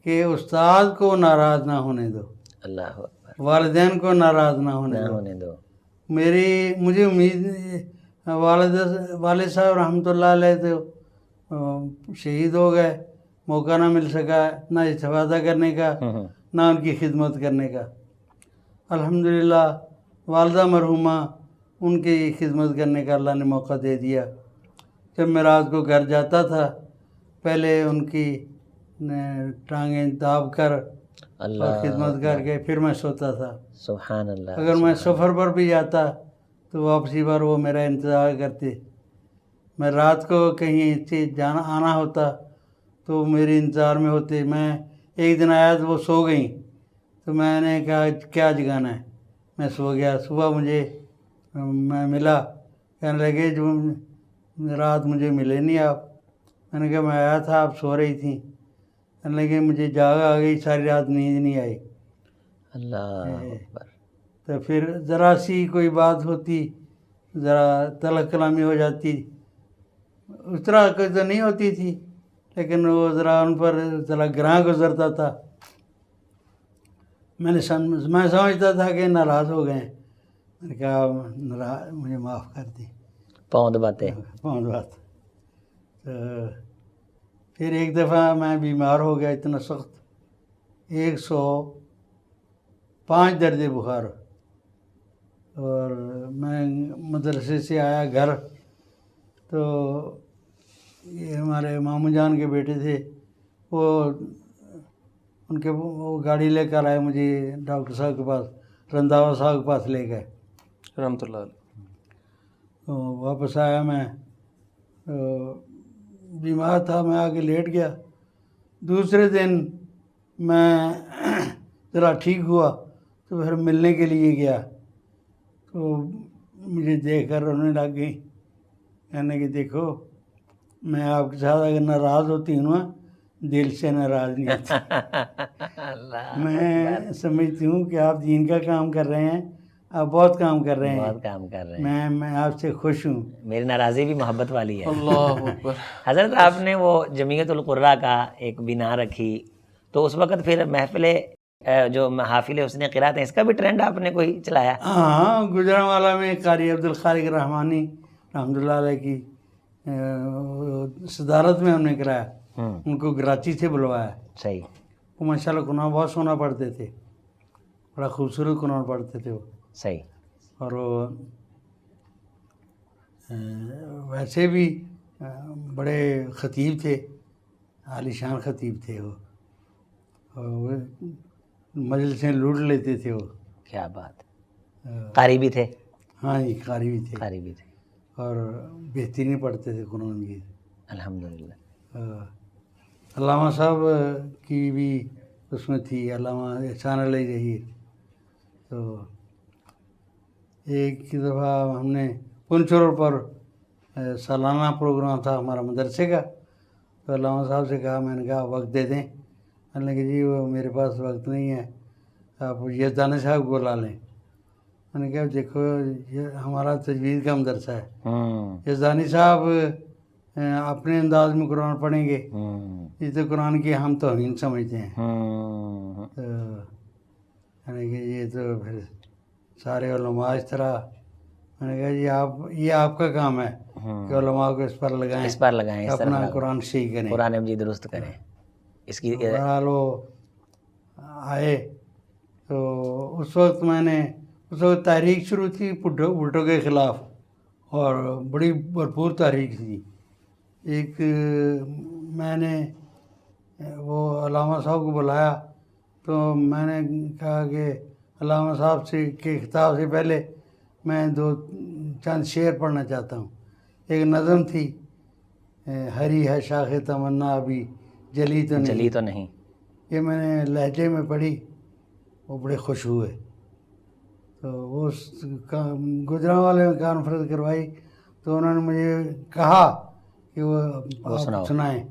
کہ استاد کو ناراض نہ ہونے دو، اللہ اکبر، والدین کو ناراض نہ ہونے نہ دو۔ ہونے دو۔ مجھے امید والد صاحب رحمۃ اللہ علیہ تو شہید ہو گئے، موقع نہ مل سکا نہ استفادہ کرنے کا نہ ان کی خدمت کرنے کا۔ الحمدللہ والدہ مرحومہ ان کی خدمت کرنے کا اللہ نے موقع دے دیا۔ جب میں رات کو گھر جاتا تھا پہلے ان کی ٹانگیں داب کر اور خدمت کر کے پھر میں سوتا تھا۔ سبحان اللہ۔ اگر میں سفر پر بھی جاتا تو واپسی پر وہ میرا انتظار کرتے۔ میں رات کو کہیں سے آنا ہوتا تو میرے انتظار میں ہوتے۔ میں ایک دن آیا تو وہ سو گئیں تو میں نے کہا کیا جگانا ہے، میں سو گیا۔ صبح مجھے میں ملا، کہنے لگے جو رات مجھے ملے نہیں آپ۔ میں نے کہا میں آیا تھا آپ سو رہی تھیں۔ کہنے لگے مجھے جاگ آ گئی، ساری رات نیند نہیں آئی۔ اللہ اکبر۔ تو پھر ذرا سی کوئی بات ہوتی، ذرا تلخ کلامی ہو جاتی، اس طرح کوئی تو نہیں ہوتی تھی لیکن وہ ذرا ان پر ذرا گراں گزرتا تھا۔ میں سمجھتا تھا کہ ناراض ہو گئے ہیں۔ میں نے کہا مجھے معاف کر دی، پوند باتیں۔ بہت بات۔ تو پھر ایک دفعہ میں بیمار ہو گیا اتنا سخت، 105 درجے بخار، اور میں مدرسے سے آیا گھر، تو یہ ہمارے ماموں جان کے بیٹے تھے، وہ گاڑی لے کر آئے مجھے ڈاکٹر صاحب کے پاس، رنداوا صاحب کے پاس لے گئے، رحمۃ اللہ علیہ. تو واپس آیا میں، بیمار تھا، میں آ کے لیٹ گیا. دوسرے دن میں ذرا ٹھیک ہوا تو پھر ملنے کے لیے گیا، تو مجھے دیکھ کر رونے لگ گئی، کہنے کہ دیکھو میں آپ کے ساتھ اگر ناراض ہوتی ہوں نا، دل سے ناراض نہیں ہوتی. میں سمجھتی ہوں کہ آپ دین کا کام کر رہے ہیں، آپ بہت کام کر رہے ہیں، بہت کام کر رہے ہیں، میں آپ سے خوش ہوں. میری ناراضی بھی محبت والی ہے. اللہ اکبر. حضرت آپ نے وہ جمعیت القراء کا ایک بنا رکھی، تو اس وقت پھر محفل جو محافل حسن قرات ہیں، اس کا بھی ٹرینڈ آپ نے کوئی چلایا؟ ہاں، گجرانوالا میں قاری عبدالخالق رحمانی رحمۃ اللہ علیہ کی صدارت میں ہم نے کرایا، ان کو کراچی سے بلوایا. صحیح. وہ ماشاء اللہ قرآن بہت سونا پڑھتے تھے، بڑا خوبصورت قرآن پڑھتے تھے وہ. صحیح. اور وہ ویسے بھی بڑے خطیب تھے، عالی شان خطیب تھے وہ، اور مجلسیں لوٹ لیتے تھے وہ. کیا بات. قاری بھی تھے؟ ہاں جی، قاری بھی تھے، قاری بھی تھے، اور بہترین پڑھتے تھے قرآن کی. الحمدللہ. علامہ صاحب کی بھی اس میں تھی، علامہ احسان علیہ ظہیر. تو ایک دفعہ ہم نے پنچور پر سالانہ پروگرام تھا ہمارا مدرسے کا، تو علامہ صاحب سے کہا، میں نے کہا وقت دے دیں. میں نے کہا جی وہ میرے پاس وقت نہیں ہے، آپ یزدانی صاحب کو بلا لیں. میں نے کہا دیکھو یہ ہمارا تجوید کا مدرسہ ہے، یزدانی صاحب اپنے انداز میں قرآن پڑھیں گے، اس تو قرآن کی ہم توہین سمجھتے ہیں. تو میں نے کہا یہ تو پھر سارے علماء اس طرح. میں نے کہا جی یہ آپ کا کام ہے کہ علماء کو اس پر لگائیں، اس پر لگائیں، اس اپنا طرح قرآن صحیح کریں، قرآن مجید درست کریں. اس کی بہرحال وہ آئے. تو اس وقت تحریک شروع تھی بھٹو کے خلاف، اور بڑی بھرپور تحریک تھی. ایک میں نے وہ علامہ صاحب کو بلایا، تو میں نے کہا کہ علامہ صاحب کے خطاب سے پہلے میں چند شعر پڑھنا چاہتا ہوں. ایک نظم تھی، ہری ہے شاخ تمنا ابھی جلی تو نہیں، یہ میں نے لہجے میں پڑھی، وہ بڑے خوش ہوئے. تو وہ گجرانوالے میں کانفرنس کروائی، تو انہوں نے مجھے کہا کہ وہ سنائیں.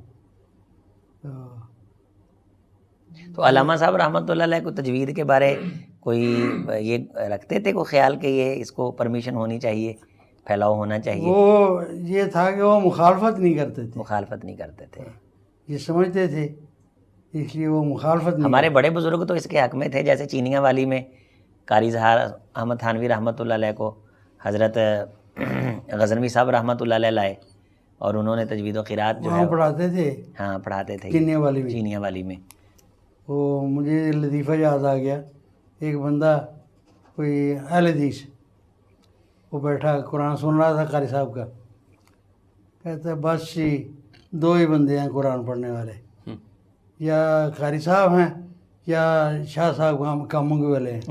تو علامہ صاحب رحمۃ اللہ علیہ کو تجوید کے بارے کوئی یہ رکھتے تھے کوئی خیال کہ یہ اس کو پرمیشن ہونی چاہیے، پھیلاؤ ہونا چاہیے؟ وہ یہ تھا کہ وہ مخالفت نہیں کرتے تھے، یہ سمجھتے تھے، اس لیے وہ مخالفت نہیں. ہمارے بڑے بزرگ تو اس کے حق میں تھے، جیسے چینیاں والی میں قاری ظہار احمد تھانوی رحمۃ اللہ علیہ کو حضرت غزنوی صاحب رحمۃ اللہ علیہ لائے، اور انہوں نے تجوید و قرات جو ہے پڑھاتے تھے. ہاں پڑھاتے تھے چینیاں والی میں. وہ مجھے لطیفہ یاد آ گیا، ایک بندہ کوئی اہل حدیث وہ بیٹھا قرآن سن رہا تھا قاری صاحب کا، کہتا ہے بس جی 2 ہی بندے ہیں قرآن پڑھنے والے، یا قاری صاحب ہیں یا شاہ صاحب کامنگے والے ہیں.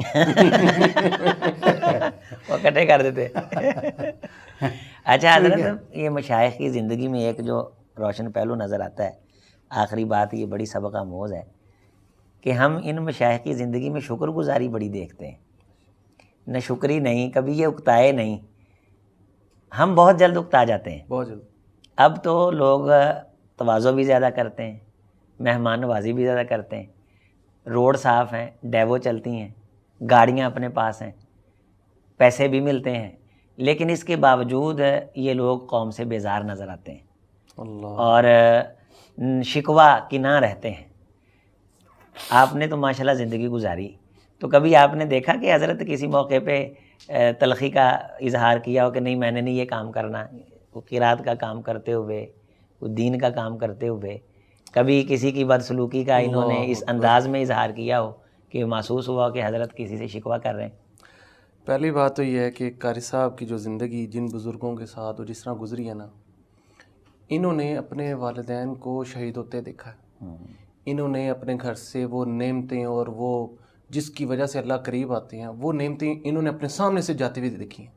وہ اکٹھے کر دیتے. اچھا حضرت، یہ مشائخ کی زندگی میں ایک جو روشن پہلو نظر آتا ہے، آخری بات یہ بڑی سبق آموز ہے کہ ہم ان مشائخ کی زندگی میں شکر گزاری بڑی دیکھتے ہیں، نہ شکری نہیں، کبھی یہ اکتائے نہیں. ہم بہت جلد اکتا جاتے ہیں، بہت جلد. اب تو لوگ تواضع بھی زیادہ کرتے ہیں، مہمان نوازی بھی زیادہ کرتے ہیں، روڈ صاف ہیں، ڈیوو چلتی ہیں، گاڑیاں اپنے پاس ہیں، پیسے بھی ملتے ہیں، لیکن اس کے باوجود یہ لوگ قوم سے بیزار نظر آتے ہیں اور شکوہ کی نہ رہتے ہیں. آپ نے تو ماشاءاللہ زندگی گزاری، تو کبھی آپ نے دیکھا کہ حضرت کسی موقع پہ تلخی کا اظہار کیا ہو کہ نہیں میں نے نہیں یہ کام کرنا؟ وہ قرات کا کام کرتے ہوئے، وہ دین کا کام کرتے ہوئے کبھی کسی کی بدسلوکی کا انہوں نے اس انداز میں اظہار کیا ہو کہ محسوس ہوا کہ حضرت کسی سے شکوہ کر رہے ہیں؟ پہلی بات تو یہ ہے کہ قاری صاحب کی جو زندگی جن بزرگوں کے ساتھ وہ جس طرح گزری ہے نا، انہوں نے اپنے والدین کو شہید ہوتے دیکھا ہے، انہوں نے اپنے گھر سے وہ نعمتیں اور وہ جس کی وجہ سے اللہ قریب آتے ہیں وہ نعمتیں انہوں نے اپنے سامنے سے جاتے ہوئے دیکھی ہیں،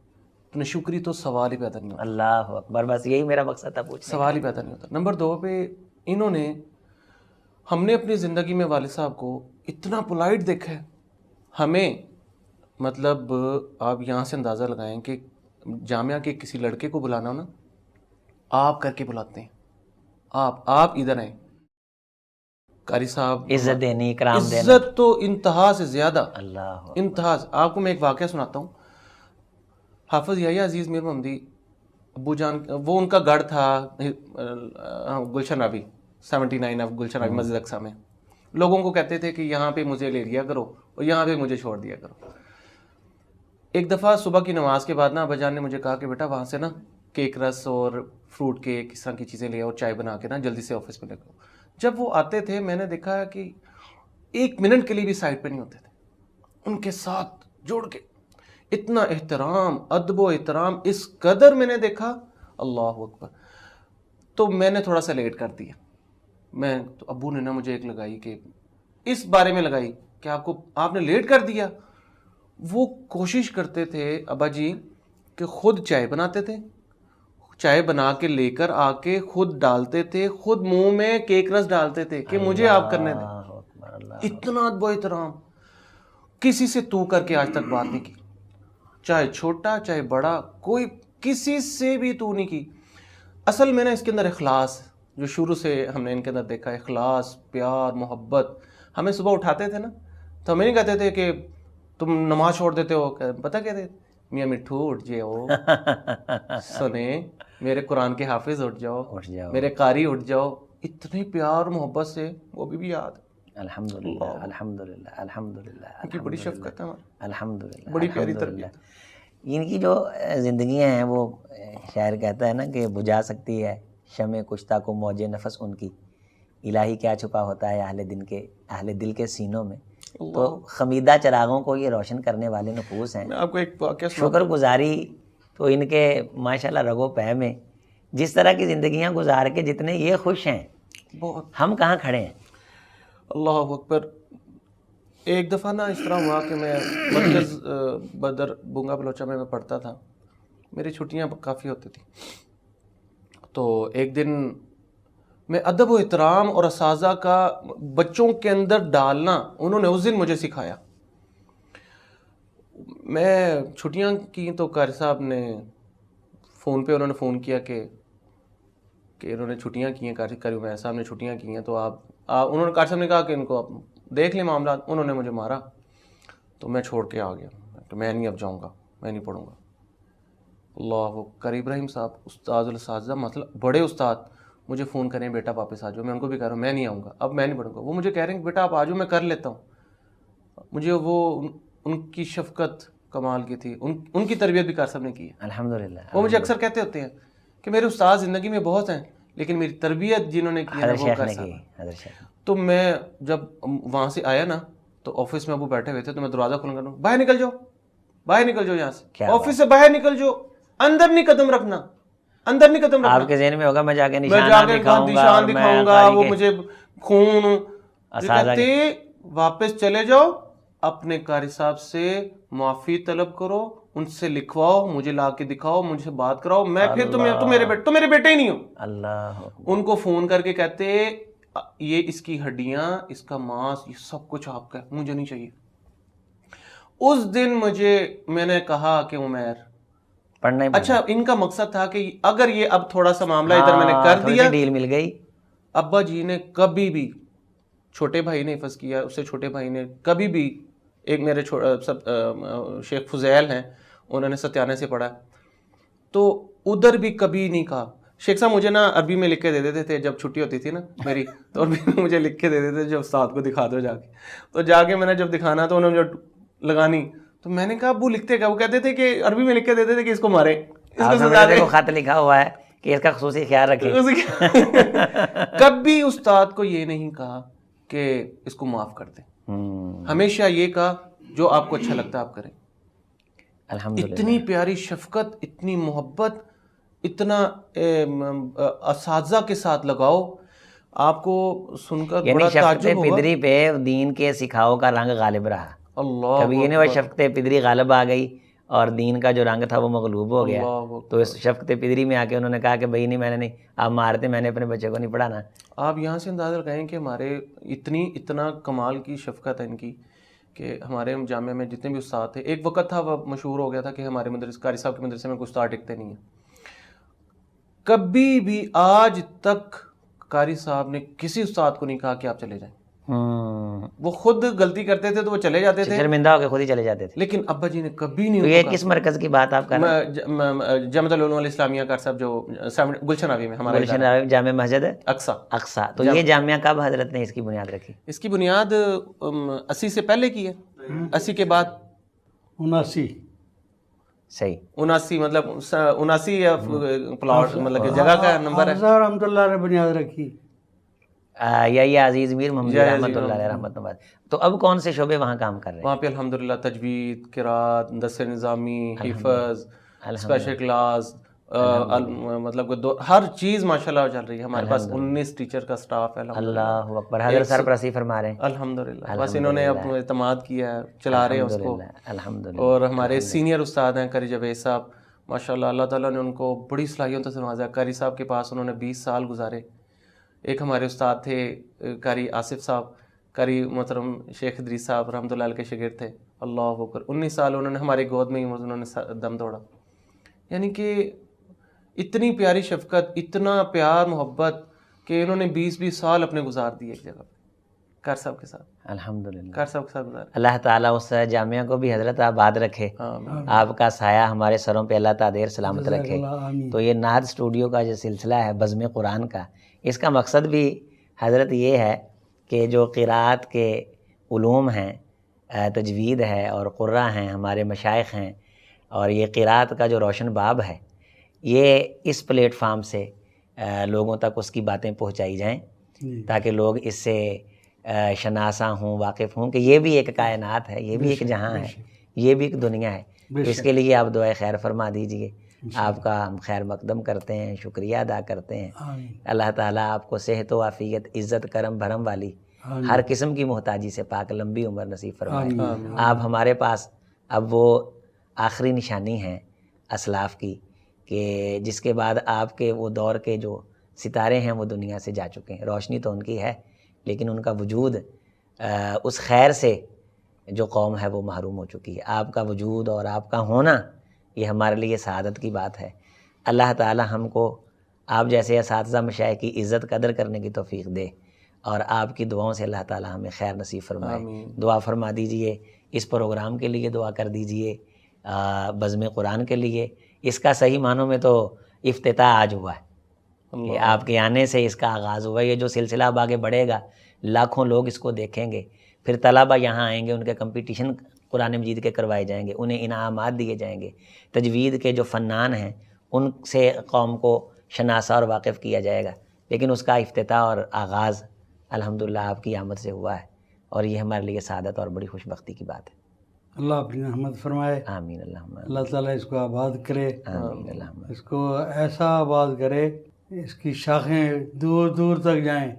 تو نشکری تو سوال ہی پیدا نہیں ہوتا، اللہ اکبر، بس یہی میرا مقصد تھا پوچھنے کا۔ سوال ہی پیدا نہیں ہوتا۔ نمبر 2 پہ انہوں نے، ہم نے اپنی زندگی میں والد صاحب کو اتنا پولائٹ دیکھا ہے، ہمیں مطلب آپ یہاں سے اندازہ لگائیں کہ جامعہ کے کسی لڑکے کو بلانا ہو نا، آپ کر کے بلاتے ہیں، آپ ادھر آئیں، قاری صاحب عزت دینی، اکرام دینا، عزت تو انتہا سے زیادہ، اللہ انتہا سے۔ آپ کو میں ایک واقعہ سناتا ہوں۔ حافظ یحییٰ عزیز میر محمدی ابو جان، وہ ان کا گڑھ تھا گلشن راوی 79 آف گلشن راوی مسجد اقصیٰ میں، لوگوں کو کہتے تھے کہ یہاں پہ مجھے لے لیا کرو اور یہاں پہ مجھے چھوڑ دیا کرو۔ ایک دفعہ صبح کی نماز کے بعد نا ابا جان نے مجھے کہا کہ بیٹا وہاں سے نا کیک رس اور فروٹ کیک اس طرح کی چیزیں لے آؤ، چائے بنا کے نا جلدی سے آفس میں لے کے آؤ۔ جب وہ آتے تھے میں نے دیکھا کہ 1 منٹ کے لیے بھی سائڈ پہ نہیں ہوتے تھے، ان کے ساتھ جوڑ کے اتنا احترام، ادب و احترام اس قدر میں نے دیکھا، اللہ اکبر۔ تو میں نے تھوڑا سا لیٹ کر دیا، میں تو ابو نے نا مجھے ایک لگائی کہ اس بارے میں لگائی کہ آپ نے لیٹ کر دیا۔ وہ کوشش کرتے تھے ابا جی کہ خود چائے بناتے تھے، چائے بنا کے لے کر آ کے خود ڈالتے تھے، خود منہ میں کیک رس ڈالتے تھے کہ مجھے آپ کرنے دیں۔ اتنا ادب و احترام، کسی سے تو کر کے آج تک بات نہیں کی، چاہے چھوٹا چاہے بڑا، کوئی کسی سے بھی تو نہیں کی۔ اصل میں نا اس کے اندر اخلاص، جو شروع سے ہم نے ان کے اندر دیکھا، اخلاص، پیار، محبت۔ ہمیں صبح اٹھاتے تھے نا تو ہمیں نہیں کہتے تھے کہ تم نماز چھوڑ دیتے ہو، پتہ کہتے میاں مٹھو اٹھ جاؤ، سنیں میرے قرآن کے حافظ اٹھ جاؤ، میرے قاری اٹھ جاؤ، اتنے پیار محبت سے، وہ بھی یاد۔ الحمدللہ الحمدللہ الحمدللہ، ان کی بڑی شفقت ہے، الحمدللہ، بڑی پیاری تربیت۔ ان کی جو زندگیاں ہیں وہ شاعر کہتا ہے نا کہ بجھا سکتی ہے شمع کشتہ کو موج نفس ان کی، الہی کیا چھپا ہوتا ہے اہل دل کے سینوں میں۔ تو خمیدہ چراغوں کو یہ روشن کرنے والے نفوس ہیں۔ میں آپ کو ایک واقعہ شکر گزاری تو ان کے ماشاءاللہ رگو پہ میں، جس طرح کی زندگیاں گزار کے جتنے یہ خوش ہیں، بہت، ہم کہاں کھڑے ہیں؟ اللہ اکبر۔ ایک دفعہ نا اس طرح ہوا کہ میں مرکز بدر بونگا بلوچہ میں پڑھتا تھا، میری چھٹیاں کافی ہوتی تھیں، تو ایک دن میں ادب و احترام اور اساتذہ کا بچوں کے اندر ڈالنا انہوں نے اس دن مجھے سکھایا۔ میں چھٹیاں کی تو قاری صاحب نے فون پہ انہوں نے فون کیا کہ انہوں نے چھٹیاں کی ہیں، قاری عمیر صاحب نے چھٹیاں کی ہیں، تو انہوں نے قاری صاحب نے کہا کہ ان کو آپ دیکھ لیں معاملات۔ انہوں نے مجھے مارا تو میں چھوڑ کے آ گیا کہ میں نہیں اب جاؤں گا، میں نہیں پڑھوں گا۔ اللہ، قاری ابراہیم صاحب استاد الاساتذہ، مطلب بڑے استاد، مجھے فون کریں بیٹا واپس آ جاؤ، میں ان کو بھی کہہ رہا ہوں میں نہیں آؤں گا، اب میں نہیں پڑھوں گا۔ وہ مجھے کہہ رہے ہیں کہ بیٹا آپ آ جاؤ، میں کر لیتا ہوں۔ مجھے وہ ان کی شفقت کمال کی تھی، ان کی تربیت بھی قاری صاحب نے کی ہے، الحمدللہ۔ وہ مجھے اکثر کہتے ہوتے ہیں کہ میرے استاد زندگی میں بہت ہیں لیکن میری تربیت جنہوں نے کی ہے وہ قاری صاحب ہیں۔ تو میں جب وہاں سے آیا نا تو آفس میں ابو بیٹھے ہوئے تھے، تو میں دروازہ کھول کر باہر نکل جاؤ، باہر نکل جاؤ، یہاں سے آفس سے باہر نکل جاؤ، اندر نہیں قدم رکھنا، اندر نہیں قدم رکھنا۔ آپ کے ذہن میں ہوگا میں جا کے نشان دکھاؤں گا، وہ مجھے خون کہتے واپس چلے جاؤ، اپنے قاری صاحب سے معافی طلب کرو، ان سے لکھواؤ، مجھے لا کے دکھاؤ، مجھ سے بات کراؤ، میں پھر تم میرے بیٹے ہی نہیں ہو۔ اللہ، ان کو فون کر کے کہتے یہ اس کی ہڈیاں، اس کا ماس، یہ سب کچھ آپ کا ہے، مجھے نہیں چاہیے۔ اس دن میں نے کہا کہ عمیر پڑھنا ہی اچھا، ان کا مقصد تھا کہ اگر یہ اب تھوڑا سا معاملہ ادھر میں نے کر دیا، ڈیل مل گئی۔ ابا جی نے کبھی بھی، چھوٹے بھائی نے حفظ کیا، اس سے چھوٹے بھائی نے کبھی بھی، ایک میرے شیخ فضیل ہیں، انہوں نے ستیانے سے پڑھا، تو ادھر بھی کبھی نہیں کہا۔ شیخ صاحب مجھے نا عربی میں لکھ کے دے دیتے تھے جب چھٹی ہوتی تھی نا میری، تو عربی میں مجھے لکھ کے دے دیتے تھے جو استاد کو دکھا دو جا کے، تو جا کے میں نے جب دکھانا تو انہوں نے جو لگانی، تو میں نے کہا ابو لکھتے کیا؟ وہ کہتے تھے کہ عربی میں لکھ کے دیتے تھے کہ اس کو مارے، اس کو سزا دے۔ خط لکھا ہوا ہے کہ اس کا خصوصی خیال رکھیں. کبھی استاد کو یہ نہیں کہا کہ اس کو معاف کر دیں, ہمیشہ یہ کہا جو آپ کو اچھا لگتا ہے آپ کریں. الحمدللہ. اتنی پیاری شفقت, اتنی محبت, اتنا اساتذہ کے ساتھ لگاؤ, آپ کو سن کر یعنی بڑا شفقت تعجب ہوگا. پدری پہ دین کے سکھاؤ کا رنگ غالب رہا. اللہ کبھی یہ نہیں وہ شفقت پدری غالب آ گئی اور دین کا جو رنگ تھا وہ مغلوب ہو گیا. تو اس شفقت پدری میں آ کے انہوں نے کہا کہ بھائی نہیں, میں نے نہیں, آپ مارتے, میں نے اپنے بچے کو نہیں پڑھانا. آپ یہاں سے اندازہ لگائیں کہ ہمارے اتنا کمال کی شفقت ہے ان کی کہ ہمارے جامعہ میں جتنے بھی استاد تھے, ایک وقت تھا وہ مشہور ہو گیا تھا کہ ہمارے مدرسے قاری صاحب کے مدرسے میں کوئی استاد ٹکتے نہیں ہیں. کبھی بھی آج تک قاری صاحب نے کسی استاد کو نہیں کہا کہ آپ چلے جائیں. وہ خود غلطی کرتے تھے تو وہ چلے جاتے تھے, شرمندہ ہو کے خود ہی چلے جاتے تھے. لیکن ابا جی نے کبھی نہیں. تو یہ کس مرکز کی بات آپ کر رہے ہیں؟ جامعۃ العلوم الاسلامیہ قاری صاحب جو گلشن آوی میں ہمارا گلشن جامع مسجد ہے اقصیٰ. اقصیٰ. تو یہ جامعہ کب حضرت نے اس کی بنیاد رکھی؟ اس کی بنیاد 80 سے پہلے کی ہے, 80 کے بعد 79. صحیح. 79 مطلب 79 پلاٹ مطلب کہ جگہ کا نمبر ہے. حافظ رحمۃ اللہ نے بنیاد رکھی. یہ عزیز میر محمد رحمۃ اللہ علیہ رحمۃ اللہ. تو اب کون سے شعبے وہاں کام کر رہے ہیں؟ وہاں پہ الحمدللہ تجوید, قرات, درس نظامی, حفظ, اسپیشل کلاس, مطلب کہ ہر چیز ماشاءاللہ چل رہی ہے. ہمارے پاس 19 ٹیچر کا سٹاف ہے. اللہ اکبر. حضرت سرپرستی فرما رہے ہیں الحمدللہ. بس انہوں نے اپنا اعتماد کیا ہے, چلا رہے ہیں اس کو. الحمدللہ. اور ہمارے سینئر استاد ہیں قاری جاوید صاحب, ماشاءاللہ اللہ تعالیٰ نے ان کو بڑی صلاحیتوں سے نوازا. قاری صاحب کے پاس انہوں نے 20 سال گزارے. ایک ہمارے استاد تھے قاری آصف صاحب, قاری محترم شیخ ادریس صاحب رحمۃ اللہ علیہ کے شاگرد تھے. اللہ اکبر. 19 سال انہوں نے ہماری گود میں ہی انہوں نے دم توڑا. یعنی کہ اتنی پیاری شفقت, اتنا پیار محبت کہ انہوں نے 20 سال اپنے گزار دیے ایک جگہ پہ قاری صاحب کے ساتھ. الحمدللہ. قاری صاحب کے ساتھ گزارے. اللہ تعالیٰ اس جامعہ کو بھی حضرت آباد رکھے, آپ کا سایہ ہمارے سروں پہ اللہ تعالیٰ دیر سلامت رکھے. تو یہ نہد اسٹوڈیو کا جو سلسلہ ہے بزم قرآن کا, اس کا مقصد بھی حضرت یہ ہے کہ جو قراءت کے علوم ہیں, تجوید ہے اور قراء ہیں, ہمارے مشائخ ہیں, اور یہ قراءت کا جو روشن باب ہے, یہ اس پلیٹ فارم سے لوگوں تک اس کی باتیں پہنچائی جائیں تاکہ لوگ اس سے شناساں ہوں, واقف ہوں کہ یہ بھی ایک کائنات ہے, یہ بھی ایک جہاں ہے, یہ بھی ایک دنیا ہے. تو اس کے لیے آپ دعائے خیر فرما دیجئے. آپ کا ہم خیر مقدم کرتے ہیں, شکریہ ادا کرتے ہیں. اللہ تعالیٰ آپ کو صحت و عافیت, عزت, کرم, بھرم والی ہر قسم کی محتاجی سے پاک لمبی عمر نصیب فرمائے. آپ ہمارے پاس اب وہ آخری نشانی ہیں اسلاف کی کہ جس کے بعد آپ کے وہ دور کے جو ستارے ہیں وہ دنیا سے جا چکے ہیں. روشنی تو ان کی ہے لیکن ان کا وجود اس خیر سے جو قوم ہے وہ محروم ہو چکی ہے. آپ کا وجود اور آپ کا ہونا یہ ہمارے لیے سعادت کی بات ہے. اللہ تعالی ہم کو آپ جیسے اساتذہ مشائخ کی عزت قدر کرنے کی توفیق دے, اور آپ کی دعاؤں سے اللہ تعالی ہمیں خیر نصیب فرمائے. دعا فرما دیجئے, اس پروگرام کے لیے دعا کر دیجئے, بزم قرآن کے لیے. اس کا صحیح معنوں میں تو افتتاح آج ہوا ہے کہ آپ کے آنے سے اس کا آغاز ہوا. یہ جو سلسلہ اب آگے بڑھے گا, لاکھوں لوگ اس کو دیکھیں گے, پھر طلبہ یہاں آئیں گے, ان کے کمپٹیشن قرآن مجید کے کروائے جائیں گے, انہیں انعامات دیے جائیں گے. تجوید کے جو فنان ہیں ان سے قوم کو شناسا اور واقف کیا جائے گا. لیکن اس کا افتتاح اور آغاز الحمدللہ آپ کی آمد سے ہوا ہے, اور یہ ہمارے لیے سعادت اور بڑی خوش بختی کی بات ہے. اللہ اپنی رحمت فرمائے. آمین. اللہ تعالیٰ اس کو آباد کرے, آمین. اس کو ایسا آباد کرے اس کی شاخیں دور دور تک جائیں,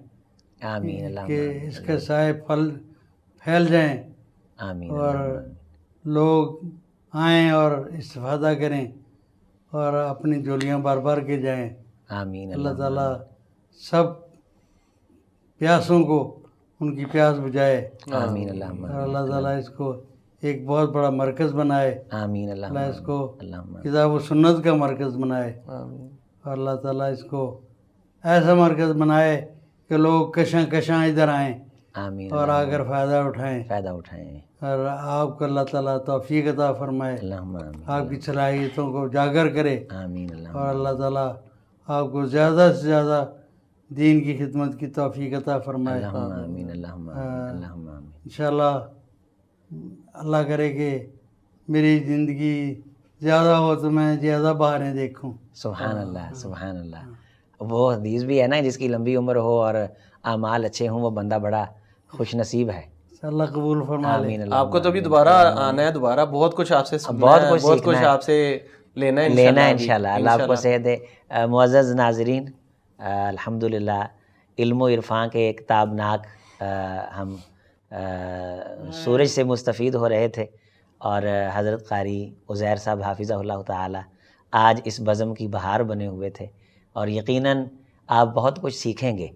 آمین. کہ اس کے سائے پھیل جائیں, آمین. اور لوگ آئیں اور استفادہ کریں اور اپنی جولیاں بار بار کے جائیں. آمین. اللہ تعالیٰ سب پیاسوں کو ان کی پیاس بجھائے. آمین. اور اللہ تعالیٰ اس کو ایک بہت بڑا مرکز بنائے. آمین. اللہ اس کو کتاب و سنت کا مرکز بنائے. اور اللہ تعالیٰ اس کو ایسا مرکز بنائے کہ لوگ کشاں کشاں ادھر آئیں آمین. اور آ کر فائدہ اٹھائیں. اور آپ کو اللہ تعالیٰ توفیق عطا فرمائے, آپ کی صلاحیتوں کو اجاگر کرے. آمین. اور اللہ تعالیٰ آپ کو زیادہ سے زیادہ دین کی خدمت کی توفیق عطا فرمائے. آمین. انشاءاللہ اللہ کرے کہ میری زندگی زیادہ ہو تو میں زیادہ بہاریں دیکھوں. سبحان اللہ سبحان اللہ. وہ حدیث بھی ہے نا جس کی لمبی عمر ہو اور اعمال اچھے ہوں وہ بندہ بڑا خوش نصیب ہے. اللہ قبول فرما لے. آمین اللہ. آپ کو تو ابھی دوبارہ آنا ہے, دوبارہ بہت کچھ آپ سے سننا بہت ہے, کچھ بہت سیکھنا کچھ ہے. آپ سے لینا ہے انشاءاللہ. اللہ آپ کو صحت دے. معزز ناظرین, الحمدللہ علم و عرفان کے ایک تابناک ہم سورج سے مستفید ہو رہے تھے, اور حضرت قاری عزیر صاحب حافظہ اللہ تعالی آج اس بزم کی بہار بنے ہوئے تھے, اور یقیناً آپ بہت کچھ سیکھیں گے.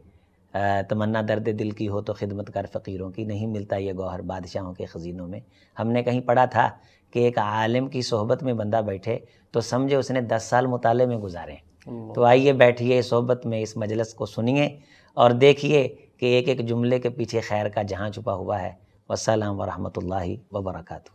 تمنا درد دل کی ہو تو خدمت کر فقیروں کی, نہیں ملتا یہ گوہر بادشاہوں کے خزینوں میں. ہم نے کہیں پڑھا تھا کہ ایک عالم کی صحبت میں بندہ بیٹھے تو سمجھے اس نے 10 سال مطالعے میں گزارے. تو آئیے بیٹھیے صحبت میں, اس مجلس کو سنیے اور دیکھیے کہ ایک ایک جملے کے پیچھے خیر کا جہاں چھپا ہوا ہے. والسلام ورحمۃ اللہ وبرکاتہ.